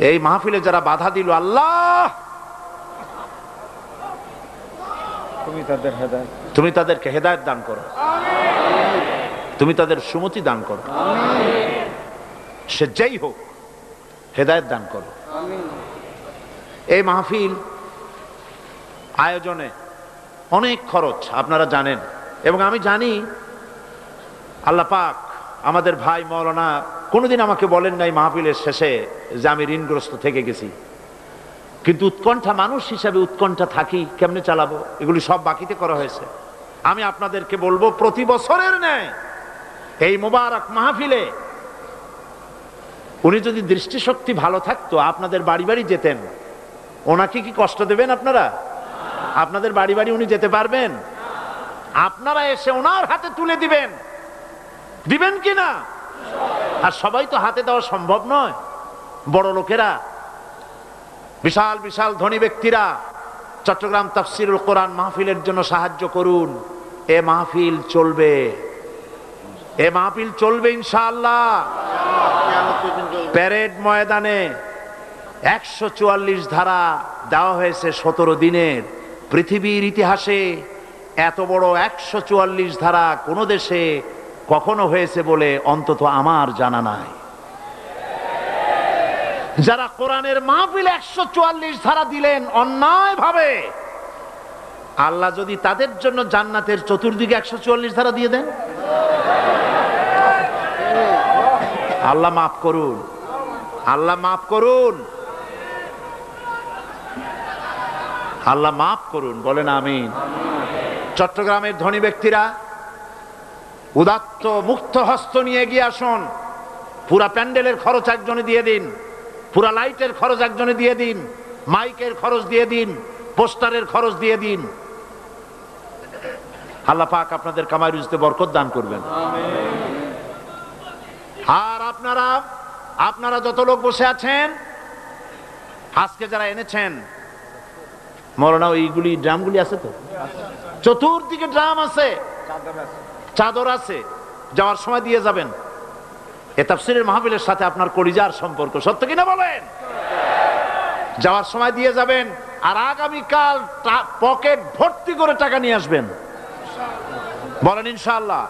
এই মাহফিলে যারা বাধা দিল, আল্লাহ তুমি তাদেরকে হেদায়েত দান করো, তুমি তাদের সুমতি দান করো, সে যেই হোক হেদায়েত দান করো। এই মাহফিল আয়োজনে অনেক খরচ আপনারা জানেন, এবং আমি জানি আল্লাহ পাক আমাদের ভাই মাওলানা কোনোদিন আমাকে বলেন নাই মাহফিলের শেষে যে আমি ঋণগ্রস্ত থেকে গেছি, কিন্তু উৎকণ্ঠা, মানুষ হিসাবে উৎকণ্ঠা থাকি, কেমনে চালাবো, এগুলি সব বাকিতে করা হয়েছে। আমি আপনাদেরকে বলবো, প্রতি বছরের ন্যায় এই মুবারক মাহফিলে উনি যদি দৃষ্টিশক্তি ভালো থাকতো, আপনাদের বাড়ি বাড়ি যেতেন, ওনাকে কি কষ্ট দেবেন আপনারা? আপনাদের বাড়ি বাড়ি উনি যেতে পারবেন? আপনারা এসে ওনার হাতে তুলে দিবেন, দিবেন কি না? আর সবাই তো হাতে দেওয়া সম্ভব নয়। বড় লোকেরা, বিশাল বিশাল ধনী ব্যক্তিরা চট্টগ্রাম তাফসীরুল কোরআন মাহফিলের জন্য সাহায্য করুন। এ মাহফিল চলবে, এ মাহফিল চলবে ইনশাআল্লাহ। প্যারেড ময়দানে 144 ধারা দেওয়া হয়েছে 17 দিনের। পৃথিবীর ইতিহাসে এত বড় 144 ধারা কোন দেশে কখনো হয়েছে বলে অন্তত আমার জানা নাই। যারা কোরআনের মাহফিলে 144 ধারা দিলেন অন্যায় ভাবে, আল্লাহ যদি তাদের জন্য জান্নাতের চতুর্দিকে 144 ধারা দিয়ে দেন, আল্লাহ মাফ করুন, আল্লাহ মাফ করুন, আল্লাহ মাফ করুন, বলেন আমিন। চট্টগ্রামের ধনী ব্যক্তিরা উদাত্ত মুক্ত হস্ত নিয়ে এগিয়ে আসুন। পুরা প্যান্ডেলের খরচ একজনে দিয়ে দিন, পুরা লাইটের খরচ একজনে দিয়ে দিন, মাইকের খরচ দিয়ে দিন, পোস্টারের খরচ দিয়ে দিন। আল্লাহ পাক আপনাদের কামাই রুজিতে বরকত দান করবেন। আর আপনারা যত লোক বসে আছেন, আজকে যারা এনেছেন মৌলানা, ওইগুলি ড্রামগুলি আছে তো, চতুর্দিকে ড্রাম আছে, চাদর আছে, যাওয়ার সময় দিয়ে যাবেন। এ তাফসীরের মাহফিলের সাথে আপনার কলিজার সম্পর্ক, সত্য কিনা বলেন? যাওয়ার সময় দিয়ে যাবেন, আর আগামীকাল পকেট ভর্তি করে টাকা নিয়ে আসবেন, বলেন ইনশাআল্লাহ।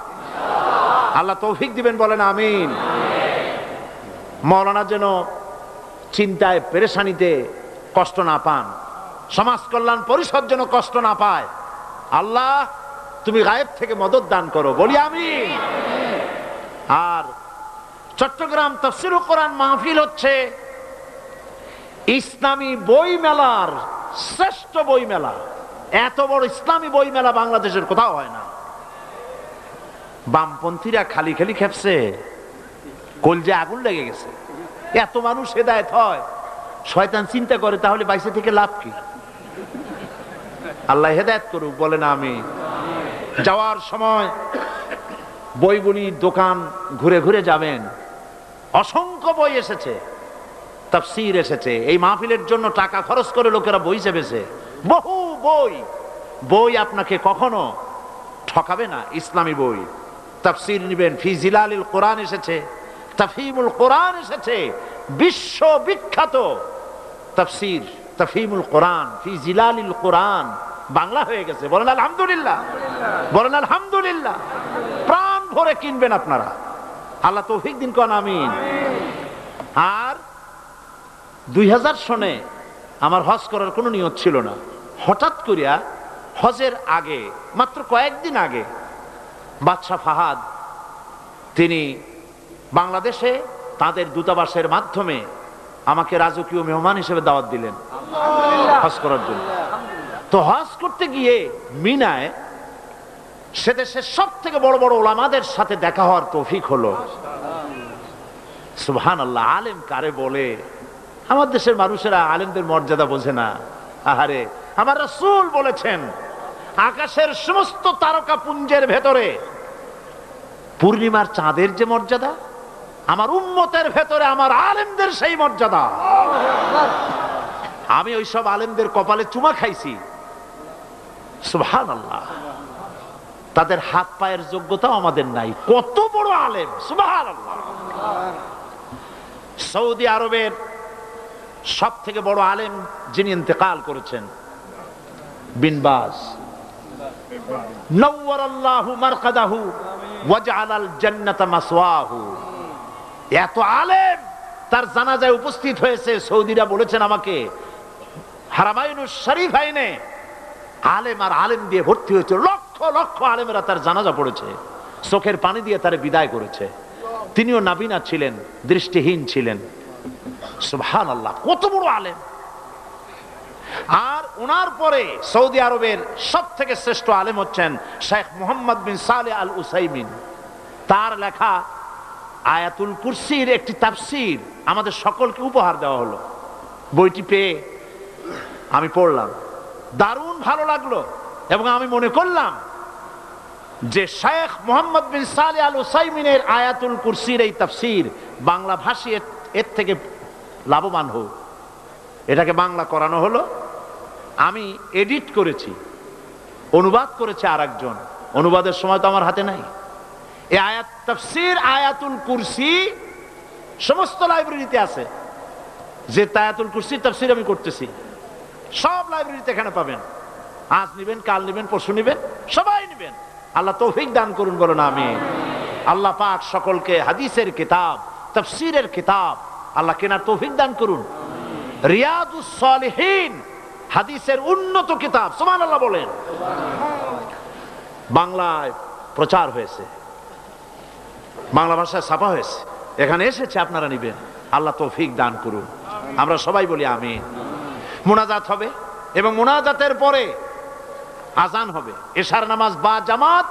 আল্লাহ তৌফিক দিবেন, বলেন আমিন। মাওলানা যেন চিন্তায় পেরেশানিতে কষ্ট না পান, সমাজ কল্যাণ পরিষদ যেন কষ্ট না পায়। আল্লাহ তুমি গায়েব থেকে মদত দান করো, বলি আমিন। আর চট্টগ্রাম তাফসীরুল কোরআন মাহফিল হচ্ছে ইসলামী বই মেলার শ্রেষ্ঠ বই মেলা। এত বড় ইসলামী বই মেলা বাংলাদেশের কোথাও হয় না। বামপন্থীরা খালি খালি খেপছে, কলজে আগুন লেগে গেছে। এত মানুষ হেদায়েত হয়, শয়তান চিন্তা করে তাহলে বাইসে থেকে লাভ কি? আল্লাহ হেদায়েত করুক, বলেন আমিন। যাওয়ার সময় বইগুলির দোকান ঘুরে ঘুরে যাবেন। অসংখ্য বই এসেছে, তাফসীর এসেছে। এই মাহফিলের জন্য টাকা খরচ করে লোকেরা বই চেপেছে, বহু বই। বই আপনাকে কখনো ঠকাবে না, ইসলামী বই। তাফসীর নিবেন, ফি জিলালিল কোরআন এসেছে, তাফহিমুল কোরআন এসেছে, বিশ্ববিখ্যাত তাফসীর তাফহিমুল কোরআন ফি জিলালিল কোরআন বাংলা হয়ে গেছে, বলেন আলহামদুলিল্লাহ, বলেন আলহামদুলিল্লাহ। প্রাণ ভরে কিনবেন আপনারা, আল্লাহ তৌফিক দিন, কোন আমিন। আর 2000 সনে আমার হজ করার কোনো নিয়ত ছিল না। হঠাৎ করিয়া হজের আগে, মাত্র কয়েকদিন আগে, বাদশাহ ফাহাদ তিনি বাংলাদেশে তাদের দূতাবাসের মাধ্যমে আমাকে রাজকীয় মেহমান হিসেবে দাওয়াত দিলেন হজ করার জন্য। তো হজ করতে গিয়ে মিনায় সে দেশের সব থেকে বড় বড় ওলামাদের সাথে দেখা হওয়ার তৌফিক হলো। সুবহানাল্লাহ। আলেম কারে বলে? আমার দেশের মানুষেরা আলেমদের মর্যাদা বোঝে না। আহারে, আমার রাসূল বলেছেন আকাশের সমস্ত তারকা পুঞ্জের ভেতরে পূর্ণিমার চাঁদের যে মর্যাদা, আমার উম্মতের ভেতরে আমার আলেমদের সেই মর্যাদা। আমি ওইসব আলেমদের কপালে চুমা খাইছি। সুবহানাল্লাহ। তাদের হাত পায়ের যোগ্যতাও আমাদের নাই, কত বড় আলেম। সুবহানাল্লাহ। সৌদি আরবের সব থেকে বড় আলেম যিনি ইন্তেকাল করেছেন, বিন বাজ, নওয়ারাল্লাহু মারকাদাহু ওয়া জাআলাল জান্নাতা মাসওয়াহু। এত আলেম তার জানাজায় উপস্থিত হয়েছে। সৌদিরা বলেছেন আমাকে, হারামাইনুশ শরীফাইনে আলেম আর আলেম দিয়ে ভর্তি হয়েছে, লক্ষ লক্ষ আলেমেরা তার জানাজা পড়েছে, চোখের পানি দিয়ে তারে বিদায় করেছে। তিনিও নাবিনা ছিলেন, দৃষ্টিহীন ছিলেন। সুবহানাল্লাহ, কত বড় আলেম। আর ওনার পরে সৌদি আরবের সব থেকে শ্রেষ্ঠ আলেম হচ্ছেন শেখ মুহাম্মদ বিন সালেহ আল উসাইমিন। তার লেখা আয়াতুল কুরসির একটি তাফসীর আমাদের সকলকে উপহার দেওয়া হলো। বইটি পেয়ে আমি পড়লাম, দারুণ ভালো লাগলো। এবং আমি মনে করলাম যে শেখ মুহাম্মদ বিন সালেহ আল উসাইমিনের আয়াতুল কুরসির এই তাফসীর বাংলা ভাষী এর থেকে লাভবান হোক। এটাকে বাংলা করানো হলো, আমি এডিট করেছি, অনুবাদ করেছে আরেকজন। অনুবাদের সময় তো আমার হাতে নাই। এই আয়াত তাফসীর আয়াতুল কুরসি সমস্ত লাইব্রেরিতে আছে। যে আয়াতুল কুরসি তাফসীর আমি করতেছি, সব লাইব্রেরিতে এখানে পাবেন। আজ নিবেন, কাল নিবেন, পরশু নিবেন, সবাই নিবেন। আল্লাহ তৌফিক দান করুন, বলুন আমিন। আল্লাহ পাক সকলকে হাদিসের কিতাব, তাফসীরের কিতাব আল্লাহ কেনার তৌফিক দান করুন। রিয়াদুস সালিহিন হাদিসের উন্নত কিতাব, সুবহানাল্লাহ বলেন, বাংলায় প্রচার হয়েছে, বাংলা ভাষায় ছাপা হয়েছে, এখানে এসেছে, আপনারা নিবেন। আল্লাহ তৌফিক দান করুন, আমরা সবাই বলি আমিন। মুনাজাত হবে এবং মুনাজাতের পরে আজান হবে, এশার নামাজ বা জামাত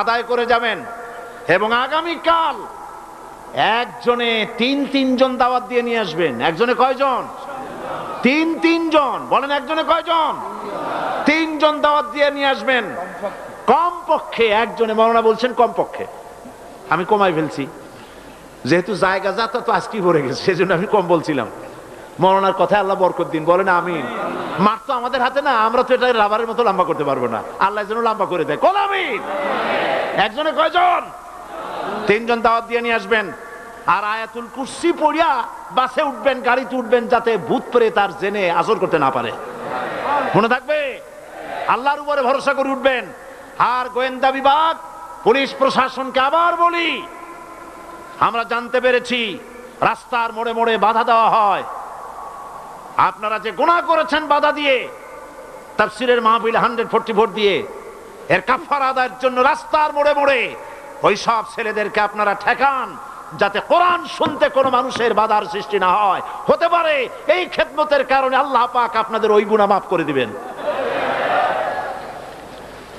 আদায় করে যাবেন। এবং আগামীকাল একজনে তিন জন দাওয়াত দিয়ে নিয়ে আসবেন। একজনে কয়জন? তিন জন। বলেন একজনে কয়জন? 3 জন দাওয়াত দিয়ে নিয়ে আসবেন কমপক্ষে। একজনে, মাওলানা বলছেন কমপক্ষে, আমি কমাই ফেলছি যেহেতু জায়গা যাতা তো আজকে ভরে গেছে, সেজন্য আমি কম বলছিলাম। মাওলানার কথা আল্লাহ বরকত দিন, বলেন আমিন। মাঠ তো আমাদের হাতে না, আমরা তো এটা রাবারের মতো লম্বা করতে পারবো না, আল্লাহ যেন লম্বা করে দেয়। কল আমিন। একজনে কয়জন? 3 জন দাওয়াত দিয়ে নিয়ে আসবেন। আর আয়াতুল কুরসি পড়িয়া বাসে উঠবেন, গাড়িতে উঠবেন, যাতে ভূত প্রেত আর জেনে আসর করতে না পারে। মনে থাকবে, আল্লাহর উপরে ভরসা করে উঠবেন। আর গোয়েন্দা বিভাগ, পুলিশ প্রশাসনকে আবার বলি, আমরা জানতে পেরেছি রাস্তার মোড়ে মোড়ে বাধা দেওয়া হয়। আপনারা যে গুনাহ করেছেন বাধা দিয়ে, তাফসীরের মাহফিল 144 দিয়ে, এর কাফারা আদায়ের জন্য রাস্তার মোড়ে মোড়ে ওই সব ছেলেদেরকে আপনারা ঠেকান, যাতে কোরআন শুনতে কোনো মানুষের বাধার সৃষ্টি না হয়। হতে পারে এই খেদমতের কারণে আল্লাহ পাক আপনাদের ওই গুনাহ মাফ করে দিবেন।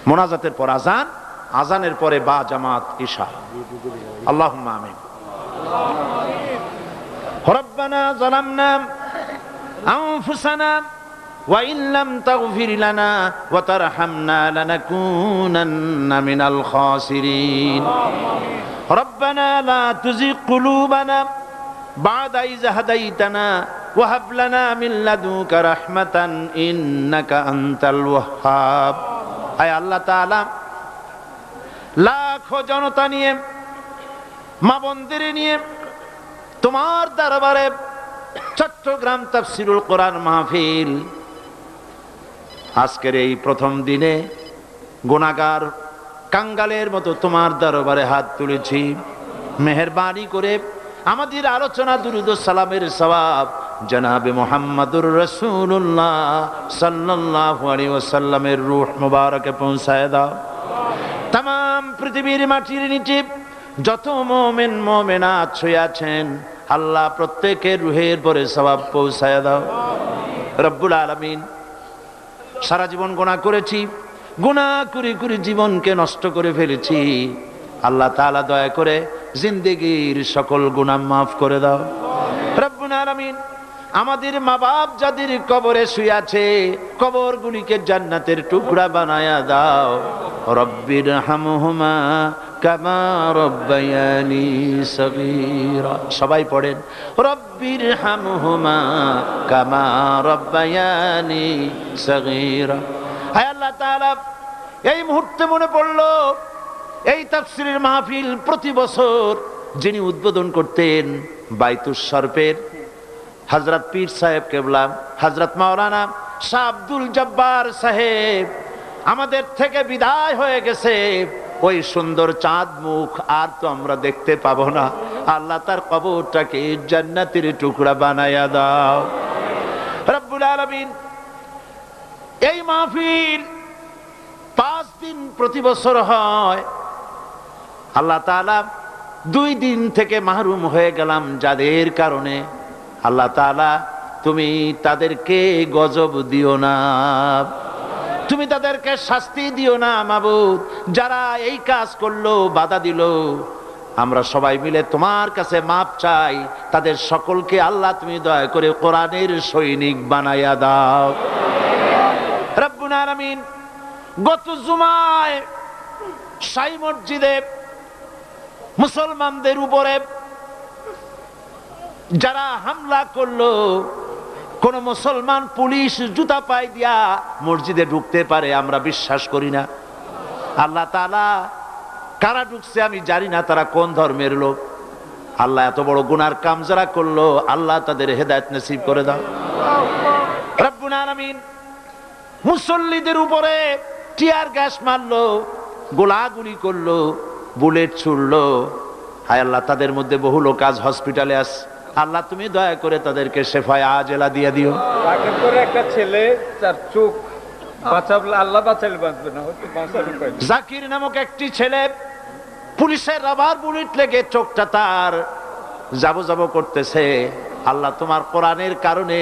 মোনাজাতের পর আজান, আজানের পরে বা জামাত ইশা। আল্লাহুম্মা আমিন। রব্বানা যালামনা আনফুসানা ওয়া ইন লাম তাগফির লানা ওয়া তারহামনা লানাকুনান্না মিনাল খাসিরিন। রব্বানা লা তুযিগ কুলুবানা বা'দা ইয হাদাইতানা ওয়া হাব লানা মিন লাদুনকা রাহমাতান ইন্নাকা আনতাল ওয়াহ্হাব। আয় আল্লাহ তাআলা, লাখো জনতা নিয়ে, মা বোনদের নিয়ে তোমার দরবারে চট্টগ্রাম তাফসীরুল কোরআন মাহফিল আজকের এই প্রথম দিনে গুনাহগার কাঙ্গালের মতো তোমার দরবারে হাত তুলেছি। মেহেরবানি করে আমাদের আলোচনা দুরূদ ও সালামের সওয়াব জনাবে মুহাম্মদুর রাসূলুল্লাহ সাল্লাল্লাহু আলাইহি ওয়াসাল্লামের রূহ মুবারকে পৌঁছায় দাও। তাম পৃথিবীর মাটির নিচে যত মুমিন মুমিনাত শুয়ে আছেন, আল্লাহ প্রত্যেকের রূহের পরে সওয়াব পৌঁছায় দাও রব্বুল আলামিন। সারা জীবন গুনাহ করেছি, গুনাহ করে করে জীবনকে নষ্ট করে ফেলেছি। আল্লাহ তাআলা দয়া করে জিন্দেগীর সকল গুনাহ মাফ করে দাও রব্বুল আলামিন। আমাদের মা বাপ যাদের কবরে শুয়ে আছে, কবরগুলিকে জান্নাতের টুকরা বানায়া দাও। রব্বির হামহুমা কামা রব্বায়ানি সগীরা। সবাই পড়েন, রব্বির হামহুমা কামা রব্বায়ানি সগীরা। হায় আল্লাহ তাআলা, এই মুহূর্তে মনে পড়লো এই তাফসীরের মাহফিল প্রতি বছর যিনি উদ্বোধন করতেন বাইতুস শরফের হযরত পীর সাহেব কেবলা হযরত মাওলানা শাহ আব্দুল জব্বার সাহেব আমাদের থেকে বিদায় হয়ে গেছে। ওই সুন্দর চাঁদ মুখ আর তো আমরা দেখতে পাবো না। আল্লাহ তার কবরটাকে জান্নাতের টুকরা বানায়া দাও রব্বুল আলামিন। এই মাহফিল 5 দিন প্রতি বছর হয়। আল্লাহ তাআলা 2 দিন থেকে মাহরুম হয়ে গেলাম, যাদের কারণে আল্লাহ তাআলা তুমি তাদেরকে গজব দিও না, তুমি তাদেরকে শাস্তি দিও না মাবুদ। যারা এই কাজ করলো, বাধা দিল, আমরা সবাই মিলে তোমার কাছে মাপ চাই। তাদের সকলকে আল্লাহ তুমি দয়া করে কোরআনের সৈনিক বানায়া দাও রব্বুল আলামিন। গত জুমায় শাহী মসজিদে মুসলমানদের উপরে যারা হামলা করলো, কোন মুসলমান পুলিশ জুতা পায়ে দিয়া মসজিদে ঢুকতে পারে আমরা বিশ্বাস করি না। আল্লাহ তাআলা কারা ঢুকছে আমি জানি না, তারা কোন ধর্মের লোক। আল্লাহ এত বড় গুনার কাম যারা করলো, আল্লাহ তাদের হেদায়েত নসিব করে দাও রব্বুল আলামিন। মুসল্লিদের উপরে টিয়ার গ্যাস মারলো, গোলাগুলি করলো, বুলেট ছুড়লো। হায় আল্লাহ, তাদের মধ্যে বহু লোক আজ হসপিটালে আছে। আল্লাহ তুমি দয়া করে তাদেরকে শেফায়ে আজেলা দিয়ে দিও। রাকেব করে একটা ছেলে তার চোখ বাঁচাবলে আল্লাহ বাঁচালে বাঁচবে না, হয়তো বাঁচাবে কয়দিন। জাকির নামক একটি ছেলে পুলিশের রাবার বুলেট লেগে চোখটা তার যাবো যাবো করতেছে। আল্লাহ তোমার কোরআনের কারণে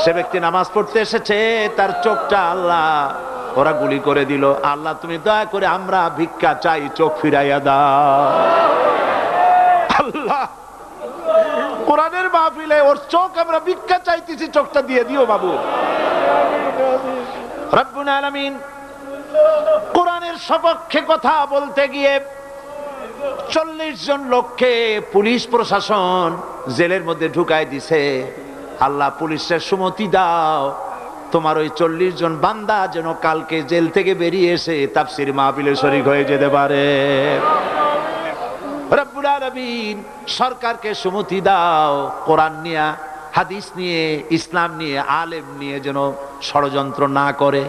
সে ব্যক্তি নামাজ পড়তে এসেছে, তার চোখটা আল্লাহ ওরা গুলি করে দিল। আল্লাহ তুমি দয়া করে আমরা ভিক্ষা চাই, চোখ ফিরাইয়া দাও। আল্লাহ কোরআনের মাহফিলে ওর চোখ আমরা ভিক্ষা চাইতেছি, চোখটা দিয়ে দিও বাবু। রব্বুল আলামিন কোরআনের সপক্ষে কথা বলতে গিয়ে 40 জন লোককে পুলিশ প্রশাসন জেলের মধ্যে ঢুকায় দিছে। আল্লাহ পুলিশের সুমতি দাও, তোমার ওই 40 জন বান্দা যেন কালকে জেল থেকে বেরিয়ে এসে তাফসীর মাহফিলে শরীক হয়ে যেতে পারে। রব্বুল আলামিন সরকারকে সুমতি দাও, কোরআন নিয়ে, হাদিস নিয়ে, ইসলাম নিয়ে, আলেম নিয়ে যেন ষড়যন্ত্র না করে।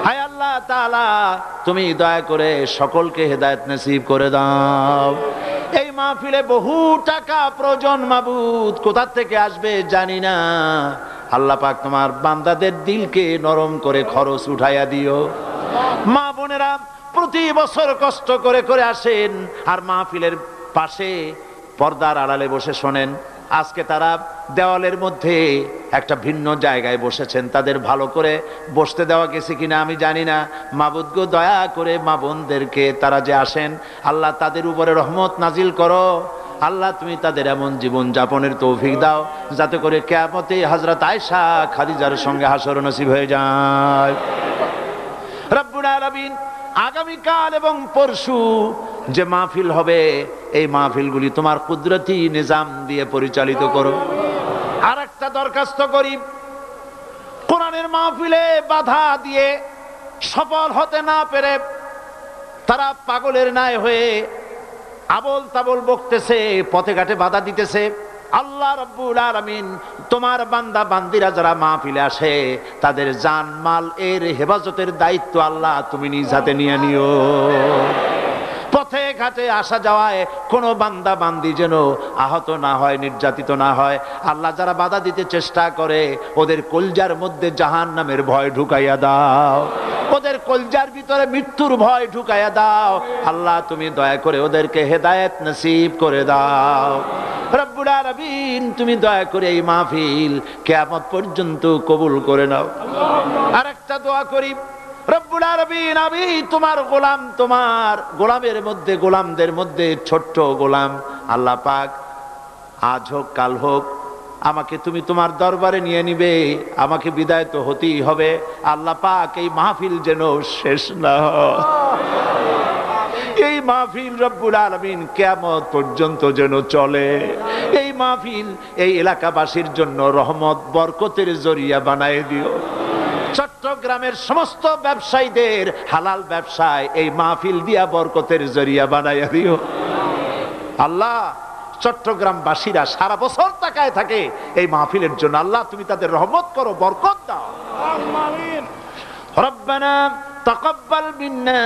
হায় আল্লাহ তাআলা তুমি দয়া করে সকলকে হেদায়েত নসিব করে দাও। এই মাহফিলে বহু টাকা প্রয়োজন মাবুদ, কোথা থেকে আসবে জানি না। আল্লাহ পাক তোমার বান্দাদের দিলকে নরম করে খরচ উঠাইয়া দিও। মা বোনেরা প্রতি বছর কষ্ট করে করে আসেন আর মাহফিলের পাশে পর্দার আড়ালে বসে শোনেন। আজকে তারা দেওয়ালের মধ্যে একটা ভিন্ন জায়গায় বসেছেন, তাদের ভালো করে বসতে দেওয়া গেছে কিনা আমি জানি না। মাবুদ গো দয়া করে মা বোনদেরকে, তারা যে আসেন আল্লাহ তাদের উপরে রহমত নাজিল করো। আল্লাহ তুমি তাদের এমন জীবন যাপনের তৌফিক দাও যাতে করে কিয়ামতে হযরত আয়েশা খাদিজার সঙ্গে হাসর নসিব হয়ে যায়। রব্বুল আলামিন আগামীকাল এবং পরশু যে মাহফিল হবে, এই মাহফিলগুলি তোমার কুদরতি নিজাম দিয়ে পরিচালিত করো। আর একটা দরখাস্ত করি, কোরআনের মাহফিলে বাধা দিয়ে সফল হতে না পেরে তারা পাগলের ন্যায় হয়ে আবল তাবল বকতেছে, পথে ঘাটে বাধা দিতেছে। আল্লাহ রাব্বুল আলামিন তোমার বান্দা বান্দিরা যারা মাহফিলে আসে তাদের জান মাল এর হেফাজতের দায়িত্ব আল্লাহ তুমি নিজ হাতে নিয়ে নিও। পথে ঘাটে আসা যাওয়ায় কোনো বান্দা বান্দি যেন আহত না হয়, নির্যাতিত না হয়। আল্লাহ যারা বাধা দিতে চেষ্টা করে ওদের কলজার মধ্যে জাহান্নামের ভয় ঢুকাইয়া দাও, ওদের কলজার ভিতরে মৃত্যুর ভয় ঢুকাইয়া দাও। আল্লাহ তুমি দয়া করে ওদেরকে হেদায়েত নসিব করে দাও। রব্বুল আলামিন তুমি দয়া করে এই মাহফিল কিয়ামত পর্যন্ত কবুল করে নাও। আরেকটা দোয়া করি, রব্বুল আলামিন আমি তোমার গোলাম, তোমার গোলামের মধ্যে, গোলামদের মধ্যে ছোট্ট গোলাম। আল্লাহ পাক আজ হোক কাল হোক আমাকে তুমি তোমার দরবারে নিয়ে নিবে, আমাকে বিদায় তো হতেই হবে। আল্লাহ পাক এই মাহফিল যেন শেষ না হয়, এই মাহফিল রব্বুল আলামিন কিয়ামত পর্যন্ত যেন চলে। এই মাহফিল এই এলাকাবাসীর জন্য রহমত বরকতের জরিয়া বানায় দিও। চট্টগ্রামের সমস্ত ব্যবসায়ীদের হালাল ব্যবসায় এই মাহফিল দিয়া বরকতের জরিয়া বানাইয়া দিও। আল্লাহ চট্টগ্রামবাসীরা সারা বছর তাকায় থাকে এই মাহফিলের জন্য, আল্লাহ তুমি তাদের রহমত করো, বরকত দাও। রব্বানা تقبل منا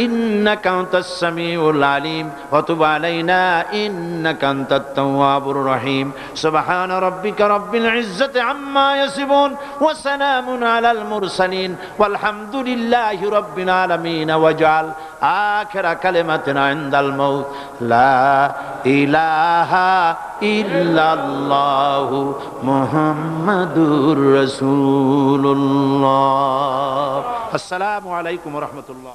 إنك أنت السميع العليم وتب علينا إنك أنت التواب الرحيم سبحان ربك رب العزة عما يصفون وسلام على المرسلين والحمد لله رب العالمين واجعل آخر كلمة عند الموت لا إله إلا الله محمد رسول الله. السلام عليكم ورحمة الله.